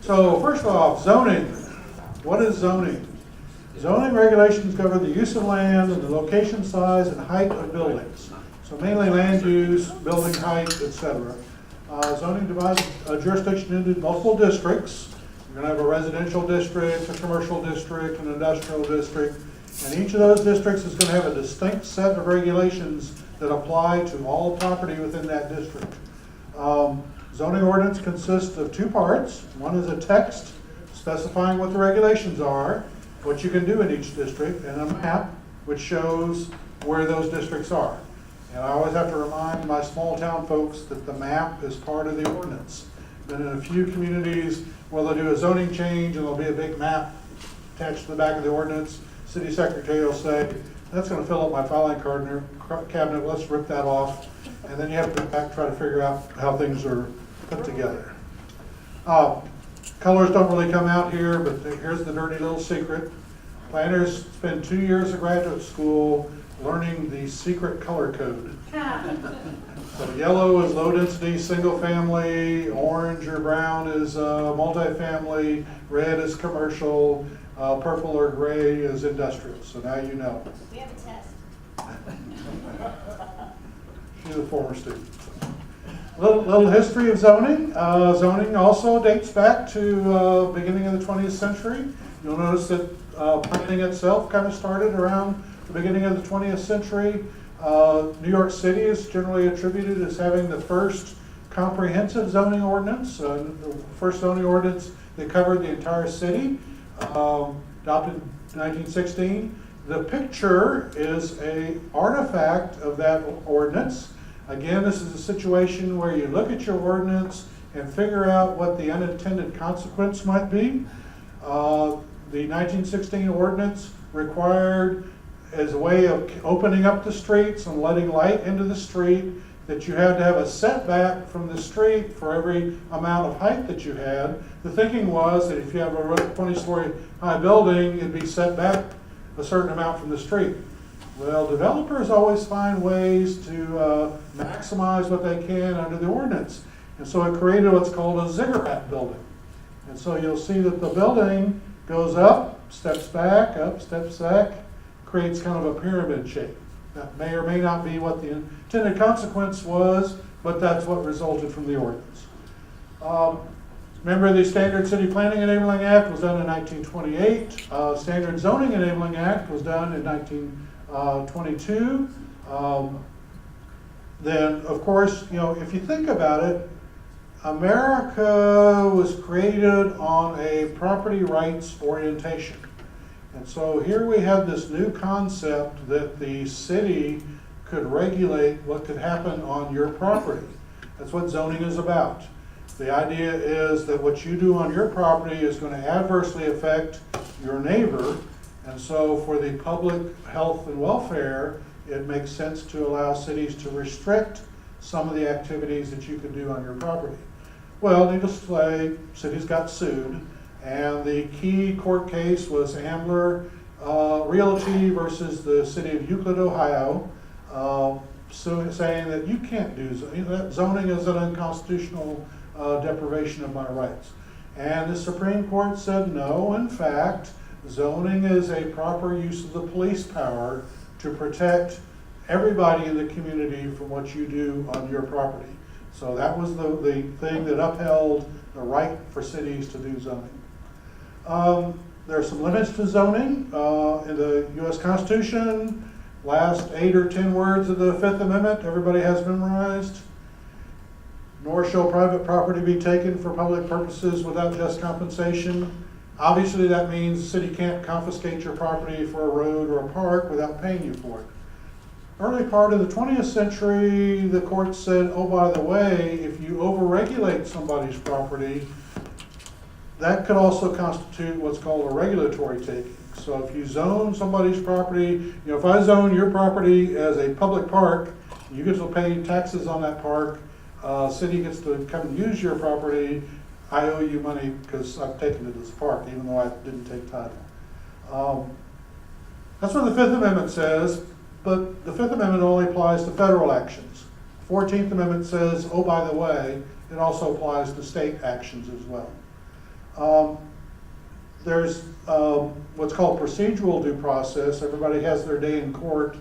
So first off, zoning. What is zoning? Zoning regulations cover the use of land and the location, size, and height of buildings. So mainly land use, building height, etc. Zoning divides a jurisdiction into multiple districts. You're going to have a residential district, a commercial district, an industrial district, and each of those districts is going to have a distinct set of regulations that apply to all property within that district. Zoning ordinance consists of two parts. One is a text specifying what the regulations are, what you can do in each district, and a map which shows where those districts are. And I always have to remind my small town folks that the map is part of the ordinance. Then in a few communities, well, they'll do a zoning change and there'll be a big map attached to the back of the ordinance. City secretary will say, that's going to fill up my filing cabinet, let's rip that off. And then you have to go back, try to figure out how things are put together. Colors don't really come out here, but here's the dirty little secret. Planners spend 2 years of graduate school learning the secret color code. So yellow is low density single family, orange or brown is multifamily, red is commercial, purple or gray is industrial. So now you know. We have a test. She's a former student. Little history of zoning. Zoning also dates back to beginning of the 20th century. You'll notice that planning itself kind of started around the beginning of the 20th century. New York City is generally attributed as having the first comprehensive zoning ordinance, the first zoning ordinance that covered the entire city, adopted in 1916. The picture is an artifact of that ordinance. Again, this is a situation where you look at your ordinance and figure out what the unintended consequence might be. The 1916 ordinance required, as a way of opening up the streets and letting light into the street, that you had to have a setback from the street for every amount of height that you had. The thinking was that if you have a 20-story high building, it'd be set back a certain amount from the street. Well, developers always find ways to maximize what they can under the ordinance. And so it created what's called a ziggurat building. And so you'll see that the building goes up, steps back, creates kind of a pyramid shape. That may or may not be what the intended consequence was, but that's what resulted from the ordinance. Remember, the Standard City Planning Enabling Act was done in 1928. Standard Zoning Enabling Act was done in 1922. Then, of course, if you think about it, America was created on a property rights orientation. And so here we have this new concept that the city could regulate what could happen on your property. That's what zoning is about. The idea is that what you do on your property is going to adversely affect your neighbor. And so for the public health and welfare, it makes sense to allow cities to restrict some of the activities that you can do on your property. Well, needless to say, cities got sued. And the key court case was Ambler Realty versus the city of Euclid, Ohio, saying that you can't do zoning. That zoning is an unconstitutional deprivation of my rights. And the Supreme Court said no, in fact, zoning is a proper use of the police power to protect everybody in the community from what you do on your property. So that was the thing that upheld the right for cities to do zoning. There are some limits to zoning in the U.S. Constitution. Last 8 or 10 words of the Fifth Amendment, everybody has memorized. Nor shall private property be taken for public purposes without just compensation. Obviously, that means the city can't confiscate your property for a road or a park without paying you for it. Early part of the 20th century, the court said, oh, by the way, if you overregulate somebody's property, that could also constitute what's called a regulatory taking. So if you zone somebody's property, if I zone your property as a public park, you get to pay taxes on that park, city gets to come and use your property, I owe you money because I've taken it as a park, even though I didn't take title. That's what the Fifth Amendment says, but the Fifth Amendment only applies to federal actions. 14th Amendment says, oh, by the way, it also applies to state actions as well. There's what's called procedural due process. Everybody has their day in court.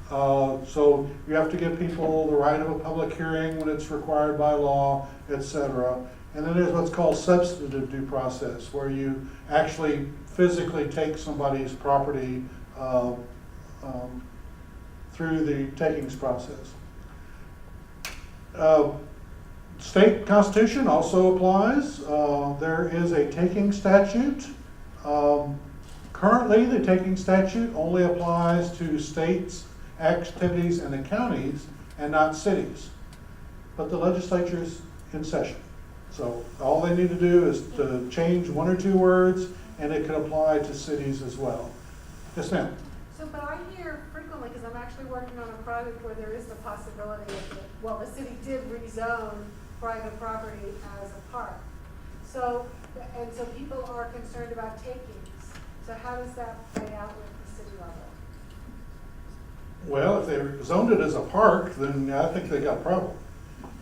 So you have to give people the right of a public hearing when it's required by law, etc. And then there's what's called substantive due process, where you actually physically take somebody's property through the takings process. State constitution also applies. There is a taking statute. Currently, the taking statute only applies to states, activities, and the counties, and not cities. But the legislature's in session. So all they need to do is to change one or two words, and it can apply to cities as well. Yes, ma'am. So, but I hear frequently, because I'm actually working on a project where there is the possibility of, the city did rezone private property as a park. So, and so people are concerned about takings. So how does that play out with the city level? Well, if they zoned it as a park, then I think they got a problem.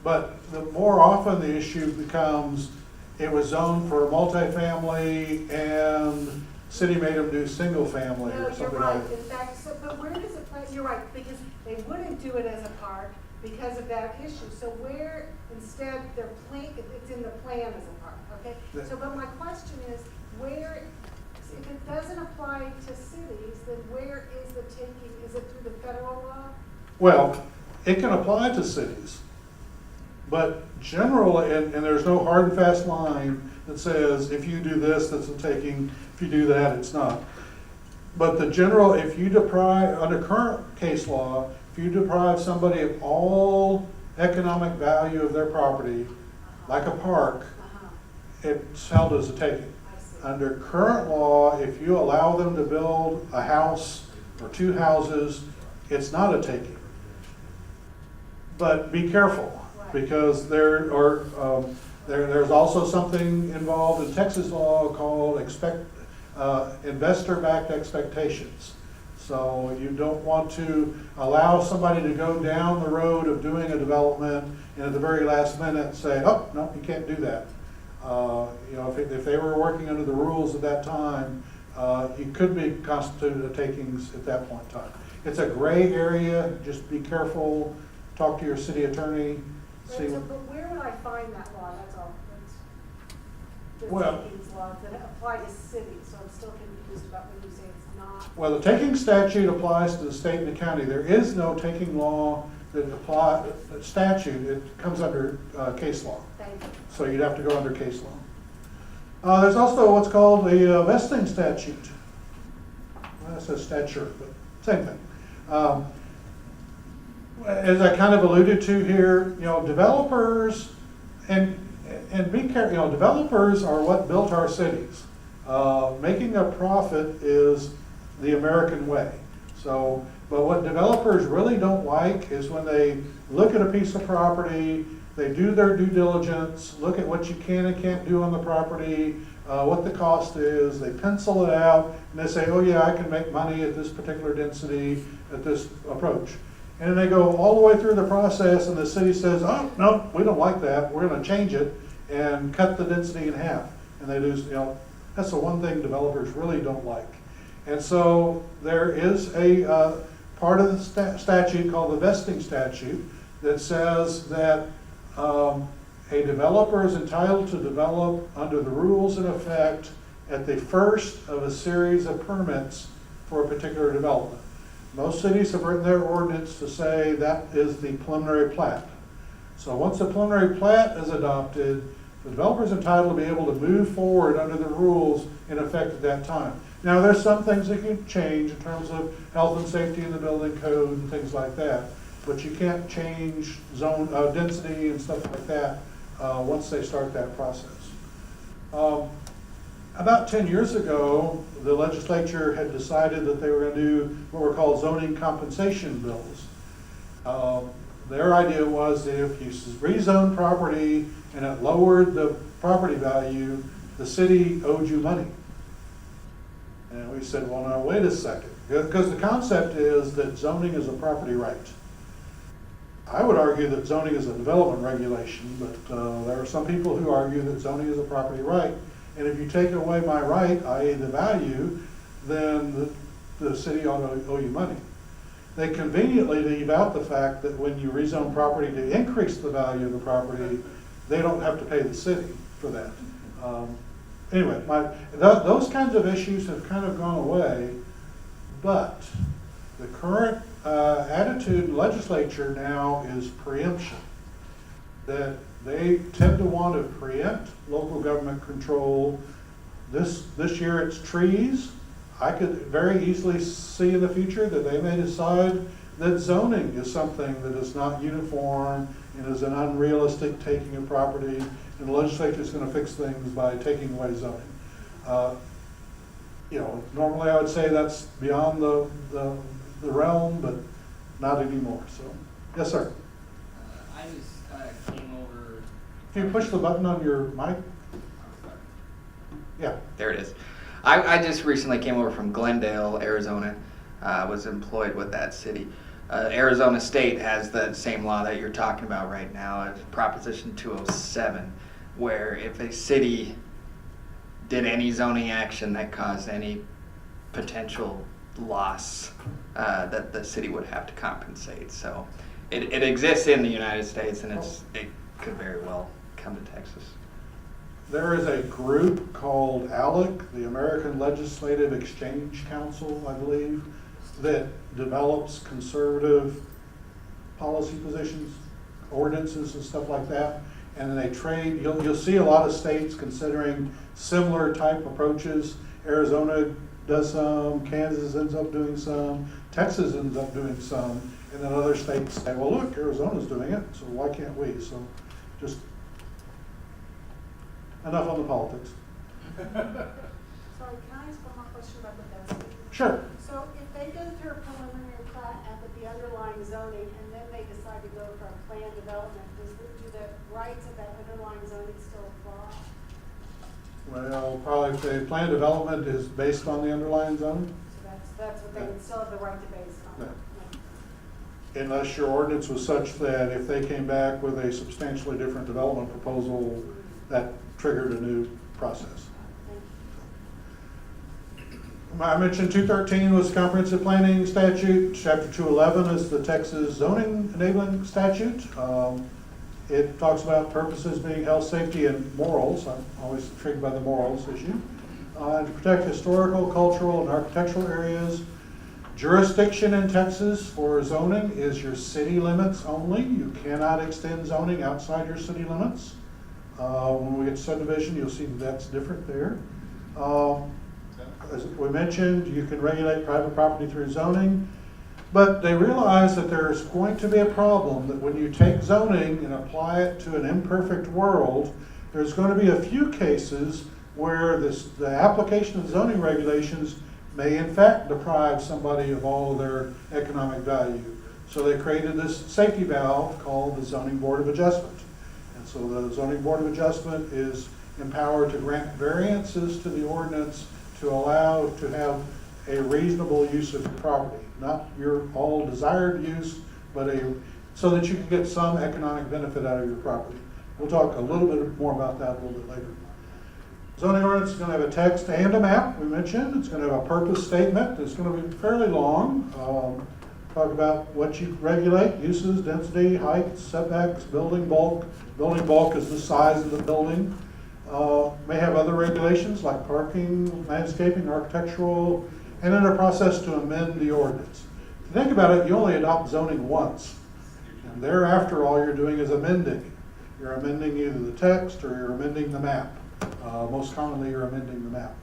But the more often the issue becomes, it was zoned for multifamily and city made them do single family or something right. like that. In fact, so, but where does it play? You're right, because they wouldn't do it as a park because of that issue. So where, instead, it's in the plan as a park, okay? So, but my question is, where, if it doesn't apply to cities, then where is the taking? Is it through the federal law? Well, it can apply to cities, but generally, and there's no hard and fast line that says if you do this, that's a taking, if you do that, it's not. But the general, if you deprive, under current case law, if you deprive somebody of all economic value of their property, like a park, it's held as a taking. Under current law, if you allow them to build a house or two houses, it's not a taking. But be careful, because there's also something involved in Texas law called investor-backed expectations. So you don't want to allow somebody to go down the road of doing a development and at the very last minute say, oh, no, you can't do that. You know, if they were working under the rules at that time, it could be constituted a takings at that point in time. It's a gray area. Just be careful. Talk to your city attorney. Right, so, but where would I find that law? That's all. The takings laws that apply to cities. So I'm still confused about when you say it's not. Well, the taking statute applies to the state and the county. There is no taking law that applies statute. It comes under case law. Thank you. So you'd have to go under case law. There's also what's called the vesting statute. Well, it says stature, but same thing. As I kind of alluded to here, you know, developers and be careful. You know, developers are what built our cities. Making a profit is the American way. So, but what developers really don't like is when they look at a piece of property, they do their due diligence, look at what you can and can't do on the property, what the cost is, they pencil it out, and they say, oh yeah, I can make money at this particular density, at this approach. And then they go all the way through the process and the city says, oh, no, we don't like that, we're gonna change it and cut the density in half. And they lose, you know, that's the one thing developers really don't like. And so there is a part of the statute called the vesting statute that says that a developer is entitled to develop under the rules in effect at the first of a series of permits for a particular development. Most cities have written their ordinance to say that is the preliminary plat. So once the preliminary plat is adopted, the developer is entitled to be able to move forward under the rules in effect at that time. Now there's some things that can change in terms of health and safety in the building code and things like that, but you can't change zone density and stuff like that once they start that process. About 10 years ago, the legislature had decided that they were going to do what were called zoning compensation bills. Their idea was that if you rezoned property and it lowered the property value, the city owed you money. And we said, well, now wait a second, because the concept is that zoning is a property right. I would argue that zoning is a development regulation, but there are some people who argue that zoning is a property right. and if you take away my right, i.e. the value, then the city ought to owe you money. They conveniently leave out the fact that when you rezone property to increase the value of the property, they don't have to pay the city for that. Anyway, those kinds of issues have kind of gone away, but the current attitude in legislature now is preemption. That they tend to want to preempt local government control. This year it's trees. I could very easily see in the future that they may decide that zoning is something that is not uniform and is an unrealistic taking of property, and the legislature is going to fix things by taking away zoning. Normally I would say that's beyond the realm, but not anymore. So, yes, sir. I just came over. Can you push the button on your mic? Yeah. There it is. I just recently came over from Glendale, Arizona. Was employed with that city. Arizona State has the same law that you're talking about right now, it's Proposition 207, where if a city did any zoning action that caused any potential loss, that the city would have to compensate. So it exists in the United States, and it could very well come to Texas. There is a group called ALEC, the American Legislative Exchange Council, I believe, that develops conservative policy positions, ordinances and stuff like that. And then they trade, you'll see a lot of states considering similar type approaches. Arizona does some, Kansas ends up doing some, Texas ends up doing some, and then other states say, well, look, Arizona's doing it, so why can't we? So just enough on the politics. Sorry, can I ask one more question about the density? Sure. So if they go through a preliminary plat with the underlying zoning, and then they decide to go for a planned development, do the rights of that underlying zoning still apply? Well, probably if the plan development is based on the underlying zoning, So that's what they would still have the right to base it on? Yeah. Unless your ordinance was such that if they came back with a substantially different development proposal, that triggered a new process. I mentioned 213 was comprehensive planning statute. Chapter 211 is the Texas zoning enabling statute. It talks about purposes being health, safety, and morals. I'm always intrigued by the morals issue. To protect historical, cultural, and architectural areas. Jurisdiction in Texas for zoning is your city limits only. You cannot extend zoning outside your city limits. When we get to subdivision, you'll see that's different there. As we mentioned, you can regulate private property through zoning, but they realize that there's going to be a problem that when you take zoning and apply it to an imperfect world, there's going to be a few cases where the application of zoning regulations may in fact deprive somebody of all of their economic value. So they created this safety valve called the Zoning Board of Adjustment. And so the Zoning Board of Adjustment is empowered to grant variances to the ordinance to allow to have a reasonable use of your property. Not your all desired use, but so that you can get some economic benefit out of your property. We'll talk a little bit more about that a little bit later. Zoning ordinance is going to have a text and a map, we mentioned. It's going to have a purpose statement. It's going to be fairly long. Talk about what you regulate, uses, density, height, setbacks, building bulk. Building bulk is the size of the building. May have other regulations like parking, landscaping, architectural, and then a process to amend the ordinance. If you think about it, you only adopt zoning once. And thereafter, all you're doing is amending. You're amending either the text or you're amending the map. Most commonly, you're amending the map.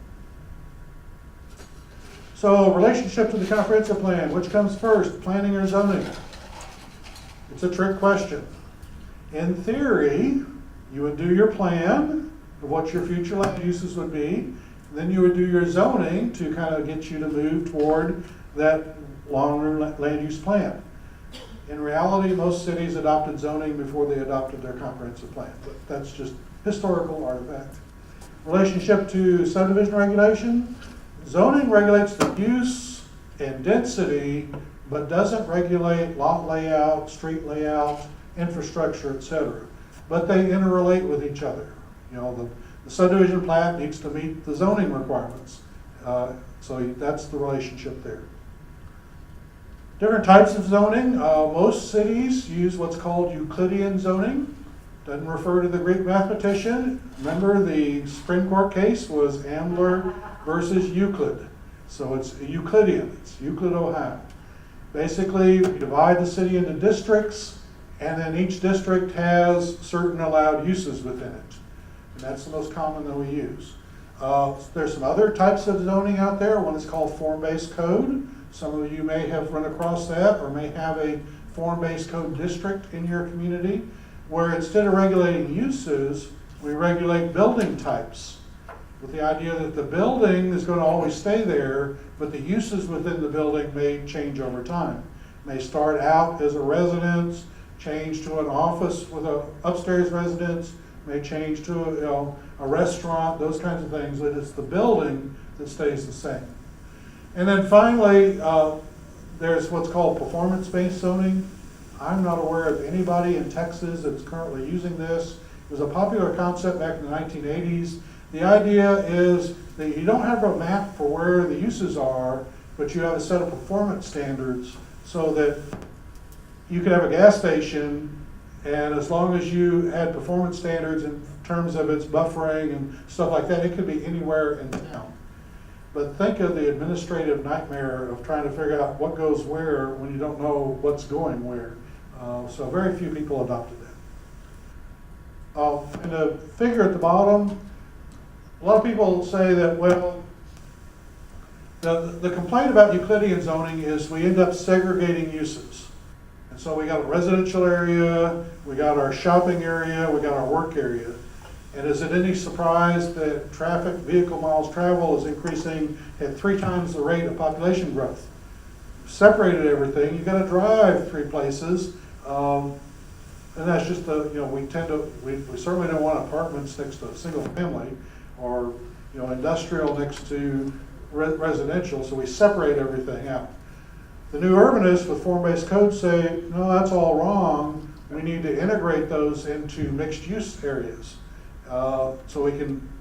So, relationship to the comprehensive plan, which comes first, planning or zoning? It's a trick question. In theory, you would do your plan of what your future land uses would be. Then you would do your zoning to kind of get you to move toward that longer land use plan. In reality, most cities adopted zoning before they adopted their comprehensive plan, but that's just historical artifact. Relationship to subdivision regulation. Zoning regulates the use and density, but doesn't regulate lot layout, street layout, infrastructure, etc. But they interrelate with each other. You know, The subdivision plat needs to meet the zoning requirements. So that's the relationship there. Different types of zoning. Most cities use what's called Euclidean zoning. Doesn't refer to the Greek mathematician. Remember, the Supreme Court case was Ambler versus Euclid. So it's Euclidean, it's Euclid, Ohio. Basically, you divide the city into districts, and then each district has certain allowed uses within it. And that's the most common that we use. There's some other types of zoning out there. One is called form-based code. Some of you may have run across that or may have a form-based code district in your community where instead of regulating uses, we regulate building types with the idea that the building is going to always stay there, but the uses within the building may change over time. May start out as a residence, change to an office with an upstairs residence, may change to a restaurant, those kinds of things, but it's the building that stays the same. And then finally, there's what's called performance-based zoning. I'm not aware of anybody in Texas that's currently using this. It was a popular concept back in the 1980s. The idea is that you don't have a map for where the uses are, but you have a set of performance standards so that you could have a gas station, and as long as you had performance standards in terms of its buffering and stuff like that, it could be anywhere in town. But think of the administrative nightmare of trying to figure out what goes where when you don't know what's going where. So very few people adopted that. And the figure at the bottom, a lot of people say that, well, the complaint about Euclidean zoning is we end up segregating uses. And so we got a residential area, we got our shopping area, we got our work area. And is it any surprise that traffic, vehicle miles traveled is increasing at 3 times the rate of population growth? Separated everything, you gotta drive 3 places. And that's just we certainly don't want apartments next to a single family or, industrial next to residential, so we separate everything out. The new urbanists with form-based code say, no, that's all wrong. We need to integrate those into mixed-use areas. So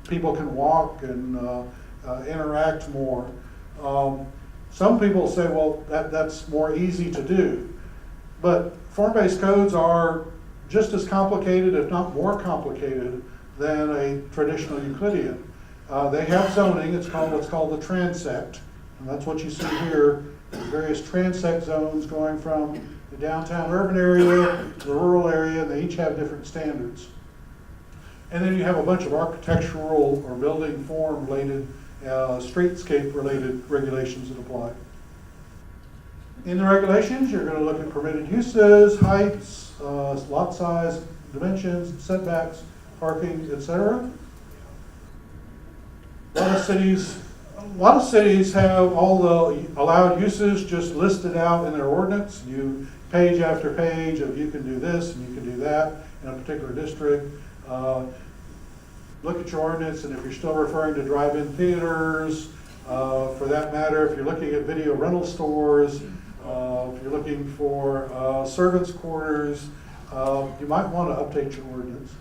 people can walk and interact more. Some people say, well, that's more easy to do. But form-based codes are just as complicated, if not more complicated, than a traditional Euclidean. They have zoning, it's called what's called the transect, and that's what you see here, various transect zones going from the downtown urban area to the rural area, and they each have different standards. And then you have a bunch of architectural or building form related, streetscape related regulations that apply. In the regulations, you're going to look at permitted uses, heights, lot size, dimensions, setbacks, parking, etc. A lot of cities have all the allowed uses just listed out in their ordinance. You page after page of you can do this and you can do that in a particular district. Look at your ordinance, and if you're still referring to drive-in theaters, for that matter, if you're looking at video rental stores, if you're looking for servants' quarters, you might want to update your ordinance.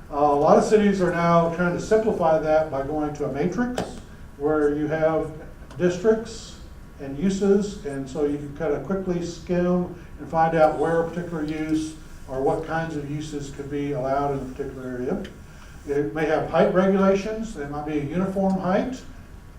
A lot of cities are now trying to simplify that by going to a matrix where you have districts and uses, and so you can kind of quickly skim and find out where a particular use or what kinds of uses could be allowed in a particular area. It may have height regulations. It might be a uniform height.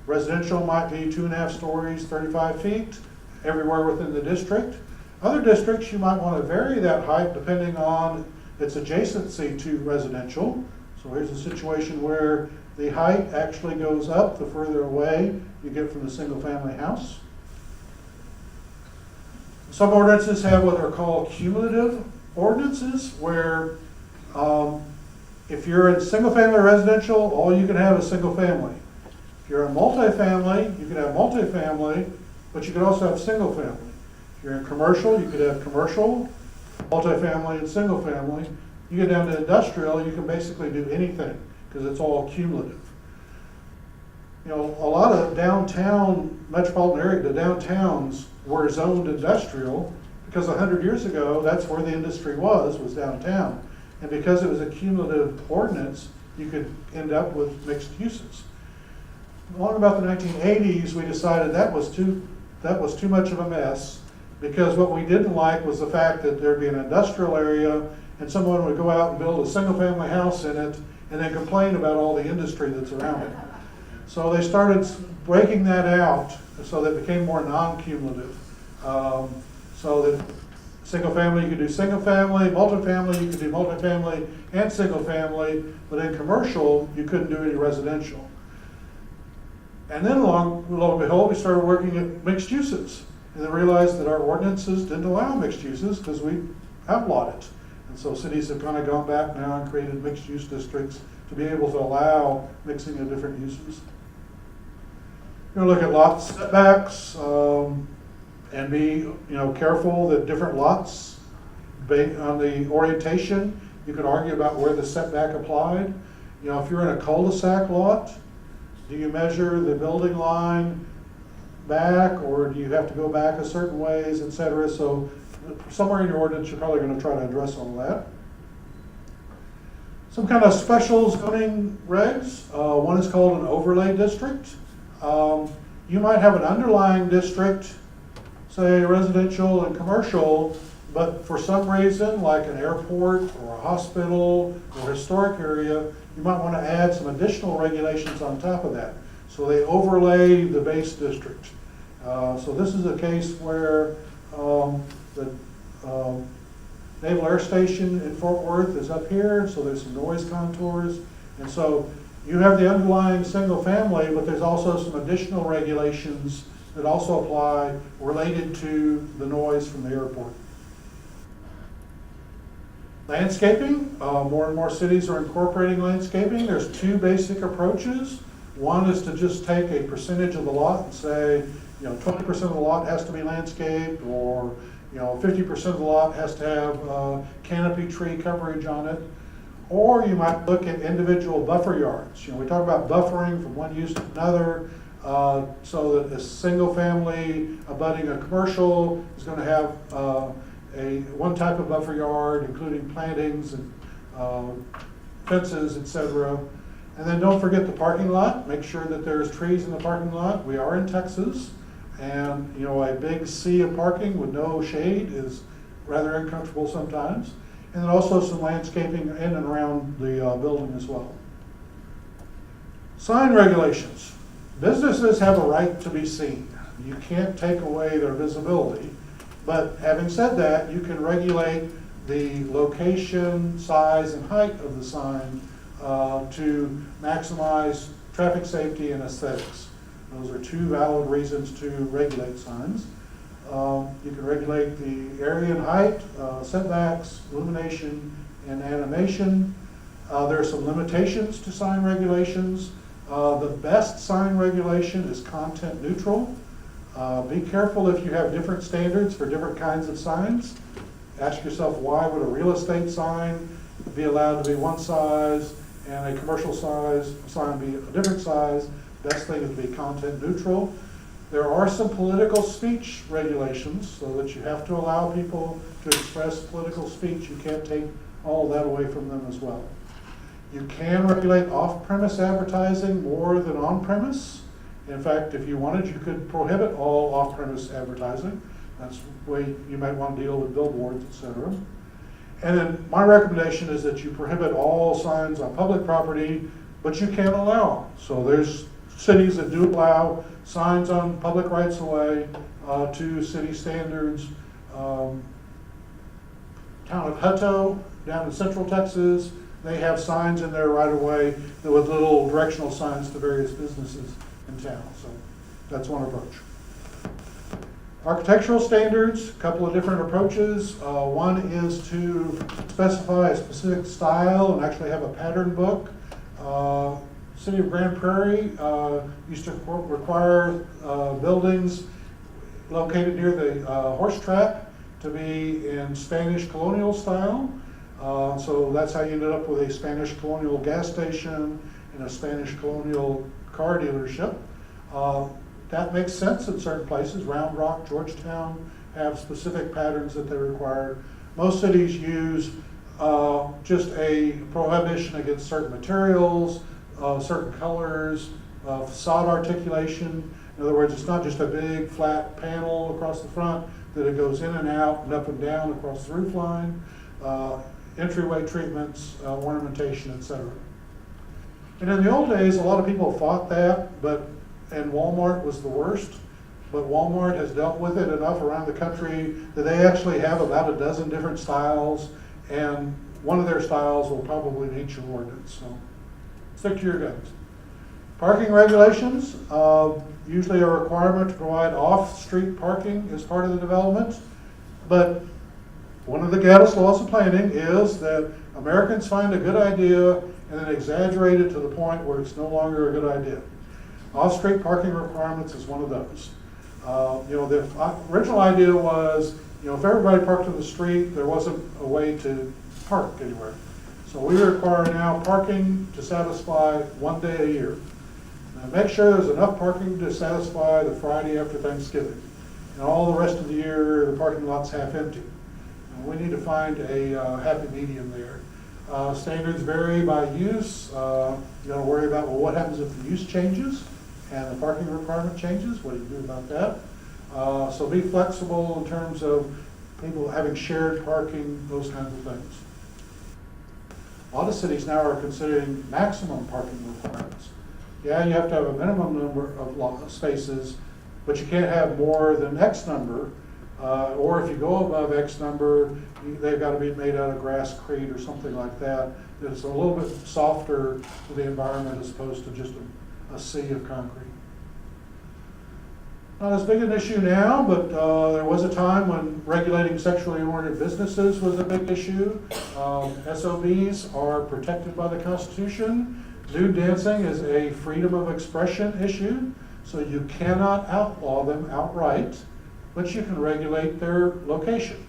Residential might be 2.5 stories, 35 feet, everywhere within the district. Other districts, you might want to vary that height depending on its adjacency to residential. So here's a situation where the height actually goes up the further away you get from the single family house. Some ordinances have what are called cumulative ordinances, where if you're in single family residential, all you can have is single family. If you're in multifamily, you can have multifamily, but you can also have single family. If you're in commercial, you could have commercial, multifamily, and single family. You get down to industrial, you can basically do anything because it's all cumulative. A lot of downtown metropolitan area, the downtowns were zoned industrial because 100 years ago, that's where the industry was downtown. And because it was a cumulative ordinance, you could end up with mixed uses. Along about the 1980s, we decided that was too much of a mess, because what we didn't like was the fact that there'd be an industrial area and someone would go out and build a single-family house in it and then complain about all the industry that's around it. So they started breaking that out so that it became more non-cumulative. So that single family, you could do single family, multifamily, you could do multifamily and single family, but in commercial, you couldn't do any residential. And then lo and behold, we started working at mixed uses, and then realized that our ordinances didn't allow mixed uses because we outlawed it. And so cities have kind of gone back now and created mixed use districts to be able to allow mixing of different uses. You're going to look at lot setbacks and be careful that different lots, on the orientation, you could argue about where the setback applied. If you're in a cul-de-sac lot, do you measure the building line back, or do you have to go back a certain ways, et cetera? So somewhere in your ordinance, you're probably going to try to address all of that. Some kind of special zoning regs. One is called an overlay district. You might have an underlying district, say residential and commercial, but for some reason, like an airport or a hospital or a historic area, you might want to add some additional regulations on top of that. So they overlay the base district. So this is a case where the Naval Air Station in Fort Worth is up here, so there's some noise contours. And so you have the underlying single family, but there's also some additional regulations that also apply related to the noise from the airport. Landscaping, more and more cities are incorporating landscaping. There's two basic approaches. One is to just take a percentage of the lot and say, 20% of the lot has to be landscaped, or 50% of the lot has to have canopy tree coverage on it. Or you might look at individual buffer yards. We talk about buffering from one use to another, so that a single family abutting a commercial is going to have one type of buffer yard, including plantings and fences, etc. And then don't forget the parking lot. Make sure that there's trees in the parking lot. We are in Texas, and a big sea of parking with no shade is rather uncomfortable sometimes. And then also some landscaping in and around the building as well. Sign regulations. Businesses have a right to be seen. You can't take away their visibility. But having said that, you can regulate the location, size, and height of the sign to maximize traffic safety and aesthetics. Those are two valid reasons to regulate signs. You can regulate the area and height, setbacks, illumination, and animation. There are some limitations to sign regulations. The best sign regulation is content neutral. Be careful if you have different standards for different kinds of signs. Ask yourself, why would a real estate sign be allowed to be one size and a commercial sign be a different size? Best thing is to be content neutral. There are some political speech regulations, so that you have to allow people to express political speech. You can't take all that away from them as well. You can regulate off-premise advertising more than on-premise. In fact, if you wanted, you could prohibit all off-premise advertising. That's the way you might want to deal with billboards, etc. And then my recommendation is that you prohibit all signs on public property, but you can't allow them. So there's cities that do allow signs on public rights-of-way to city standards. Town of Hutto down in central Texas, they have signs in there right away with little directional signs to various businesses in town. So that's one approach. Architectural standards, a couple of different approaches. One is to specify a specific style and actually have a pattern book. City of Grand Prairie used to require buildings located near the horse track to be in Spanish colonial style. So that's how you ended up with a Spanish colonial gas station and a Spanish colonial car dealership. That makes sense in certain places. Round Rock, Georgetown have specific patterns that they require. Most cities use just a prohibition against certain materials, certain colors, facade articulation. In other words, it's not just a big flat panel across the front, that it goes in and out and up and down across the roof line, entryway treatments, ornamentation, etc. And in the old days, a lot of people fought that, and Walmart was the worst. But Walmart has dealt with it enough around the country that they actually have about a dozen different styles, and one of their styles will probably meet your ordinance. So stick to your guns. Parking regulations, usually a requirement to provide off-street parking as part of the development. But one of the Gattis laws of planning is that Americans find a good idea and then exaggerate it to the point where it's no longer a good idea. Off-street parking requirements is one of those. The original idea was, if everybody parked in the street, there wasn't a way to park anywhere. So we require now parking to satisfy 1 day a year. Now make sure there's enough parking to satisfy the Friday after Thanksgiving. And all the rest of the year, the parking lot's half empty. And we need to find a happy medium there. Standards vary by use. You got to worry about, what happens if the use changes and the parking requirement changes? What do you do about that? So be flexible in terms of people having shared parking, those kinds of things. A lot of cities now are considering maximum parking requirements. Yeah, you have to have a minimum number of spaces, but you can't have more than X number. Or if you go above X number, they've got to be made out of grasscrete or something like that. It's a little bit softer to the environment as opposed to just a sea of concrete. Not as big an issue now, but there was a time when regulating sexually oriented businesses was a big issue. SOPs are protected by the Constitution. Nude dancing is a freedom of expression issue, so you cannot outlaw them outright, but you can regulate their location.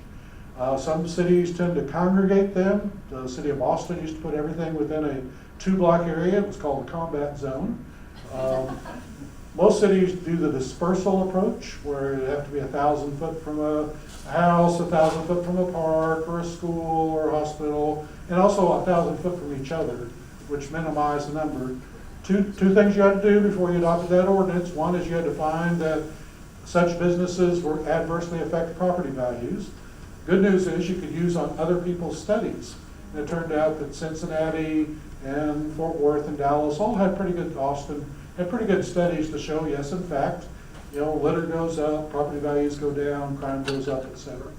Some cities tend to congregate them. The city of Boston used to put everything within a 2-block area. It was called the combat zone. Most cities do the dispersal approach, where you have to be 1,000 foot from a house, 1,000 foot from a park, or a school, or a hospital, and also 1,000 foot from each other, which minimize the number. Two things you had to do before you adopted that ordinance. One is you had to find that such businesses were adversely affect property values. Good news is you could use on other people's studies. And it turned out that Cincinnati and Fort Worth and Dallas all had pretty good, Austin had pretty good studies to show, yes, in fact, litter goes up, property values go down, crime goes up, etc.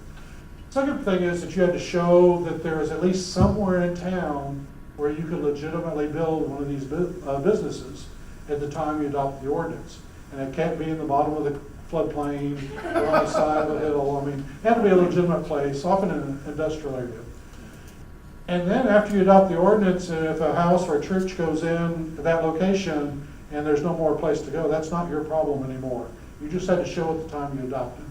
Second thing is that you had to show that there is at least somewhere in town where you could legitimately build one of these businesses at the time you adopt the ordinance. And it can't be in the bottom of the floodplain or on the side of a hill. It had to be a legitimate place, often in an industrial area. And then after you adopt the ordinance, if a house or a church goes in to that location and there's no more place to go, that's not your problem anymore. You just had to show at the time you adopted.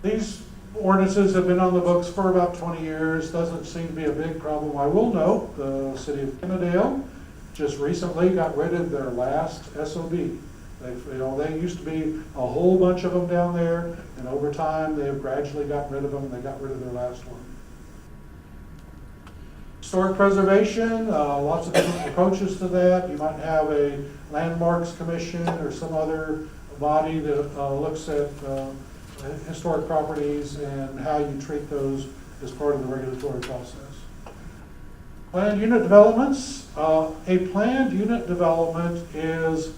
These ordinances have been on the books for about 20 years. Doesn't seem to be a big problem. I will note the city of Kennedale just recently got rid of their last SOB. They used to be a whole bunch of them down there, and over time they have gradually gotten rid of them, and they got rid of their last one. Historic preservation, lots of different approaches to that. You might have a landmarks commission or some other body that looks at historic properties and how you treat those as part of the regulatory process. Planned unit developments. A planned unit development is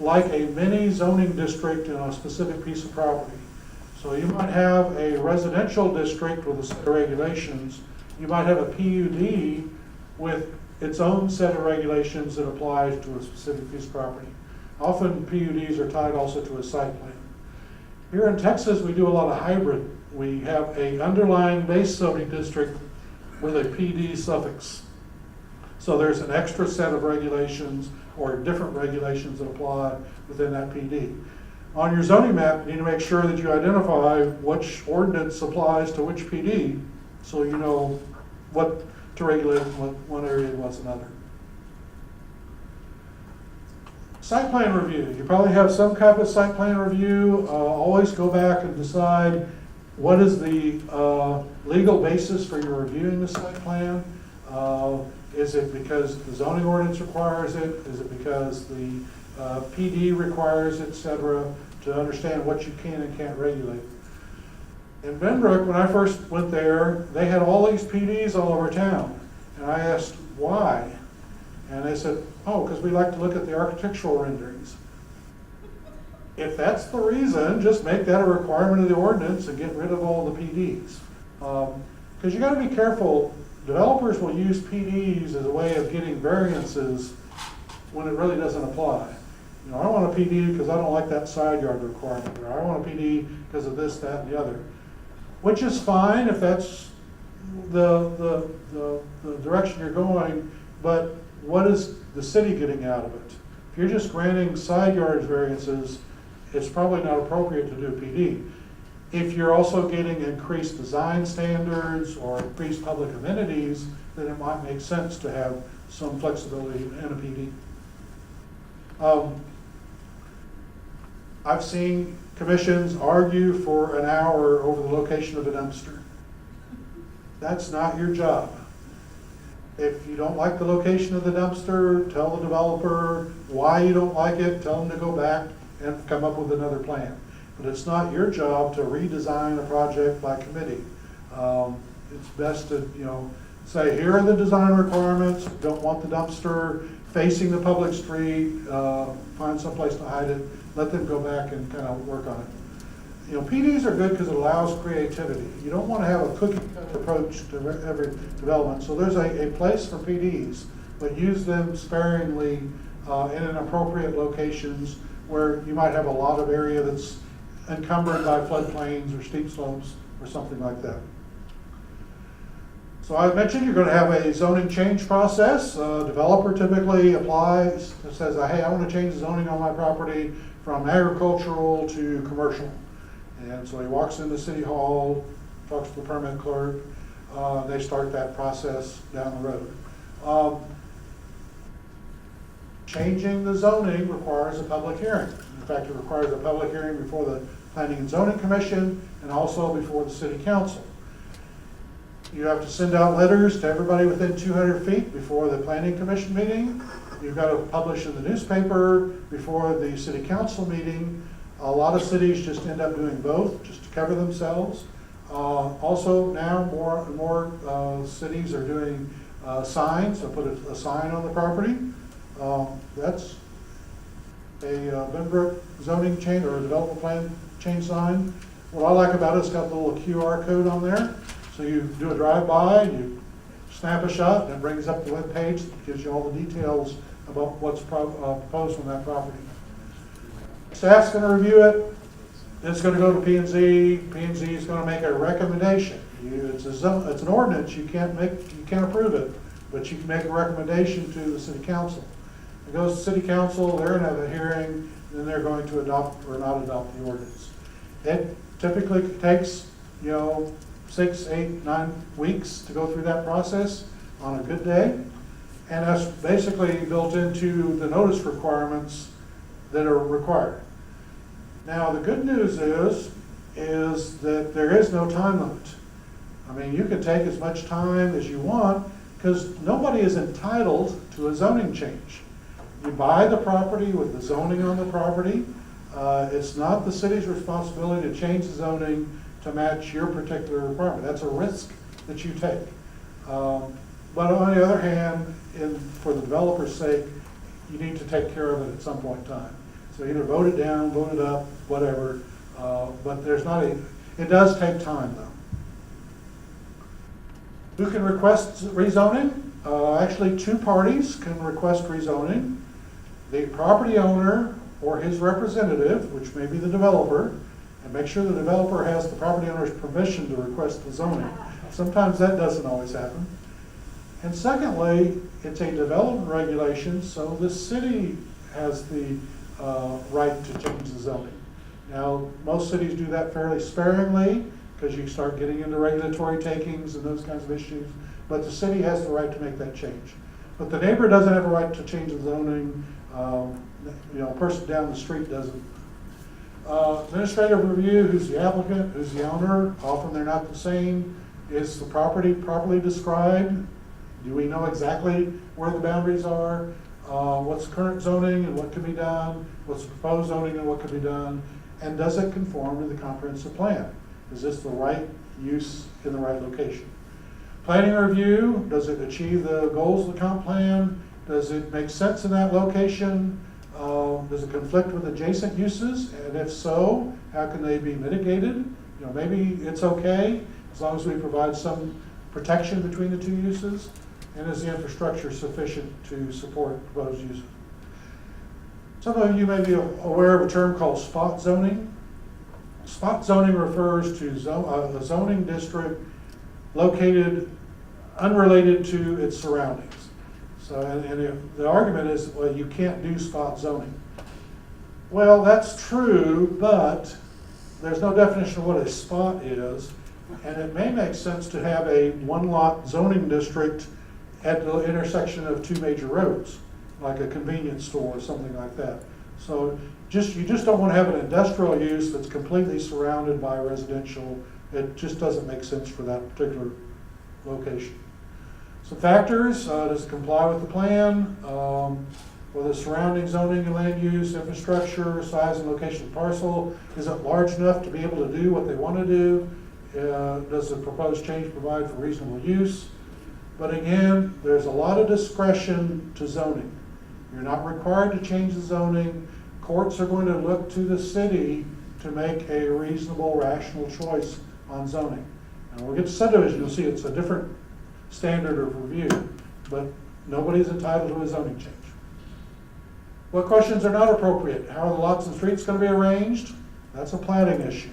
like a mini zoning district in a specific piece of property. So you might have a residential district with a set of regulations. You might have a PUD with its own set of regulations that applies to a specific piece of property. Often PUDs are tied also to a site plan. Here in Texas, we do a lot of hybrid. We have an underlying base zoning district with a PD suffix. So there's an extra set of regulations or different regulations that apply within that PD. On your zoning map, you need to make sure that you identify which ordinance applies to which PD, so you know what to regulate in one area and what's another. Site plan review. You probably have some kind of site plan review. Always go back and decide, what is the legal basis for your reviewing the site plan? Is it because the zoning ordinance requires it? Is it because the PD requires it, et cetera, to understand what you can and can't regulate? In Benbrook, when I first went there, they had all these PDs all over town. And I asked, why? And they said, oh, because we like to look at the architectural renderings. If that's the reason, just make that a requirement of the ordinance and get rid of all the PDs. Because you got to be careful. Developers will use PDs as a way of getting variances when it really doesn't apply. You know, I want a PD because I don't like that side yard requirement, or I want a PD because of this, that, and the other. Which is fine if that's the direction you're going, but what is the city getting out of it? If you're just granting side yard variances, it's probably not appropriate to do a PD. If you're also getting increased design standards or increased public amenities, then it might make sense to have some flexibility in a PD. I've seen commissions argue for an hour over the location of a dumpster. That's not your job. If you don't like the location of the dumpster, tell the developer why you don't like it, tell them to go back and come up with another plan. But it's not your job to redesign a project by committee. It's best to, say, here are the design requirements, don't want the dumpster facing the public street, find some place to hide it, let them go back and kind of work on it. PDs are good because it allows creativity. You don't want to have a cookie cutter approach to every development. So there's a place for PDs, but use them sparingly in inappropriate locations where you might have a lot of area that's encumbered by floodplains or steep slopes or something like that. So I mentioned you're going to have a zoning change process. Developer typically applies, says, hey, I want to change the zoning on my property from agricultural to commercial. And so he walks into City Hall, talks to the permit clerk, they start that process down the road. Changing the zoning requires a public hearing. In fact, it requires a public hearing before the Planning and Zoning Commission and also before the City Council. You have to send out letters to everybody within 200 feet before the Planning Commission meeting. You've got to publish in the newspaper before the City Council meeting. A lot of cities just end up doing both, just to cover themselves. Also now more and more cities are doing signs, so put a sign on the property. That's a Benbrook zoning change or a development plan change sign. What I like about it, it's got the little QR code on there. So you do a drive-by, you snap a shot, and it brings up the web page that gives you all the details about what's proposed on that property. Staff's going to review it. It's going to go to P&Z. P&Z is going to make a recommendation. It's an ordinance. You can't approve it, but you can make a recommendation to the City Council. It goes to City Council. They're going to have a hearing, and then they're going to adopt or not adopt the ordinance. It typically takes 6, 8, 9 weeks to go through that process on a good day. And that's basically built into the notice requirements that are required. Now, the good news is that there is no time limit. I mean, you can take as much time as you want because nobody is entitled to a zoning change. You buy the property with the zoning on the property. It's not the city's responsibility to change the zoning to match your particular requirement. That's a risk that you take. But on the other hand, for the developer's sake, you need to take care of it at some point in time. So either vote it down, vote it up, whatever. But it does take time though. Who can request rezoning? Actually, 2 parties can request rezoning. The property owner or his representative, which may be the developer, and make sure the developer has the property owner's permission to request the zoning. Sometimes that doesn't always happen. And secondly, it's a development regulation, so the city has the right to change the zoning. Now, most cities do that fairly sparingly because you start getting into regulatory takings and those kinds of issues, but the city has the right to make that change. But the neighbor doesn't have a right to change the zoning. A person down the street doesn't. Administrative review, who's the applicant, who's the owner, often they're not the same. Is the property properly described? Do we know exactly where the boundaries are? What's current zoning and what can be done? What's proposed zoning and what can be done? And does it conform to the comprehensive plan? Is this the right use in the right location? Planning review, does it achieve the goals of the comp plan? Does it make sense in that location? Does it conflict with adjacent uses? And if so, how can they be mitigated? You know, maybe it's okay as long as we provide some protection between the two uses. And is the infrastructure sufficient to support proposed uses? Some of you may be aware of a term called spot zoning. Spot zoning refers to a zoning district located unrelated to its surroundings. So, and the argument is, well, you can't do spot zoning. Well, that's true, but there's no definition of what a spot is, and it may make sense to have a one-lot zoning district at the intersection of two major roads, like a convenience store or something like that. So you just don't want to have an industrial use that's completely surrounded by residential. It just doesn't make sense for that particular location. Some factors, does it comply with the plan? Whether surrounding zoning and land use, infrastructure, size and location of parcel, is it large enough to be able to do what they want to do? Does the proposed change provide for reasonable use? But again, there's a lot of discretion to zoning. You're not required to change the zoning. Courts are going to look to the city to make a reasonable, rational choice on zoning. And when we get to subdivision, you'll see it's a different standard of review, but nobody's entitled to a zoning change. What questions are not appropriate? How are the lots and streets going to be arranged? That's a planning issue.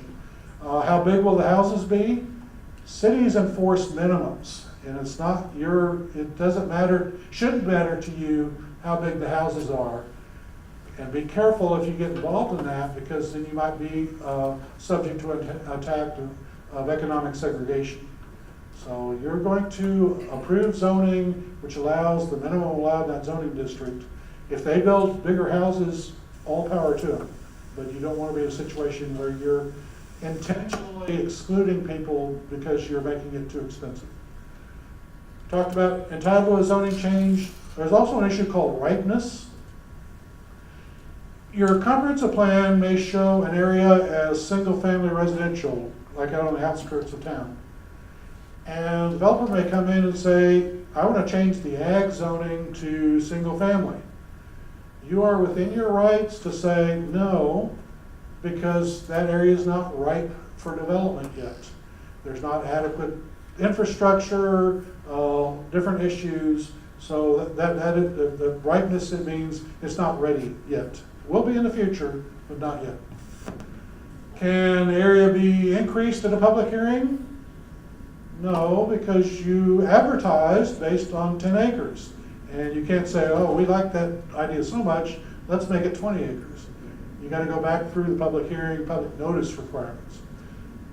How big will the houses be? Cities enforce minimums, and it's not it doesn't matter, shouldn't matter to you how big the houses are. And be careful if you get involved in that, because then you might be subject to an attack of economic segregation. So you're going to approve zoning which allows the minimum allowed in that zoning district. If they build bigger houses, all power to them. But you don't want to be in a situation where you're intentionally excluding people because you're making it too expensive. Talked about entitled to a zoning change. There's also an issue called ripeness. Your comprehensive plan may show an area as single-family residential, like out on the outskirts of town. And the developer may come in and say, I want to change the ag zoning to single-family. You are within your rights to say no, because that area is not ripe for development yet. There's not adequate infrastructure, different issues. So the ripeness, it means it's not ready yet. Will be in the future, but not yet. Can the area be increased at a public hearing? No, because you advertised based on 10 acres. And you can't say, oh, we like that idea so much, let's make it 20 acres. You got to go back through the public hearing, public notice requirements.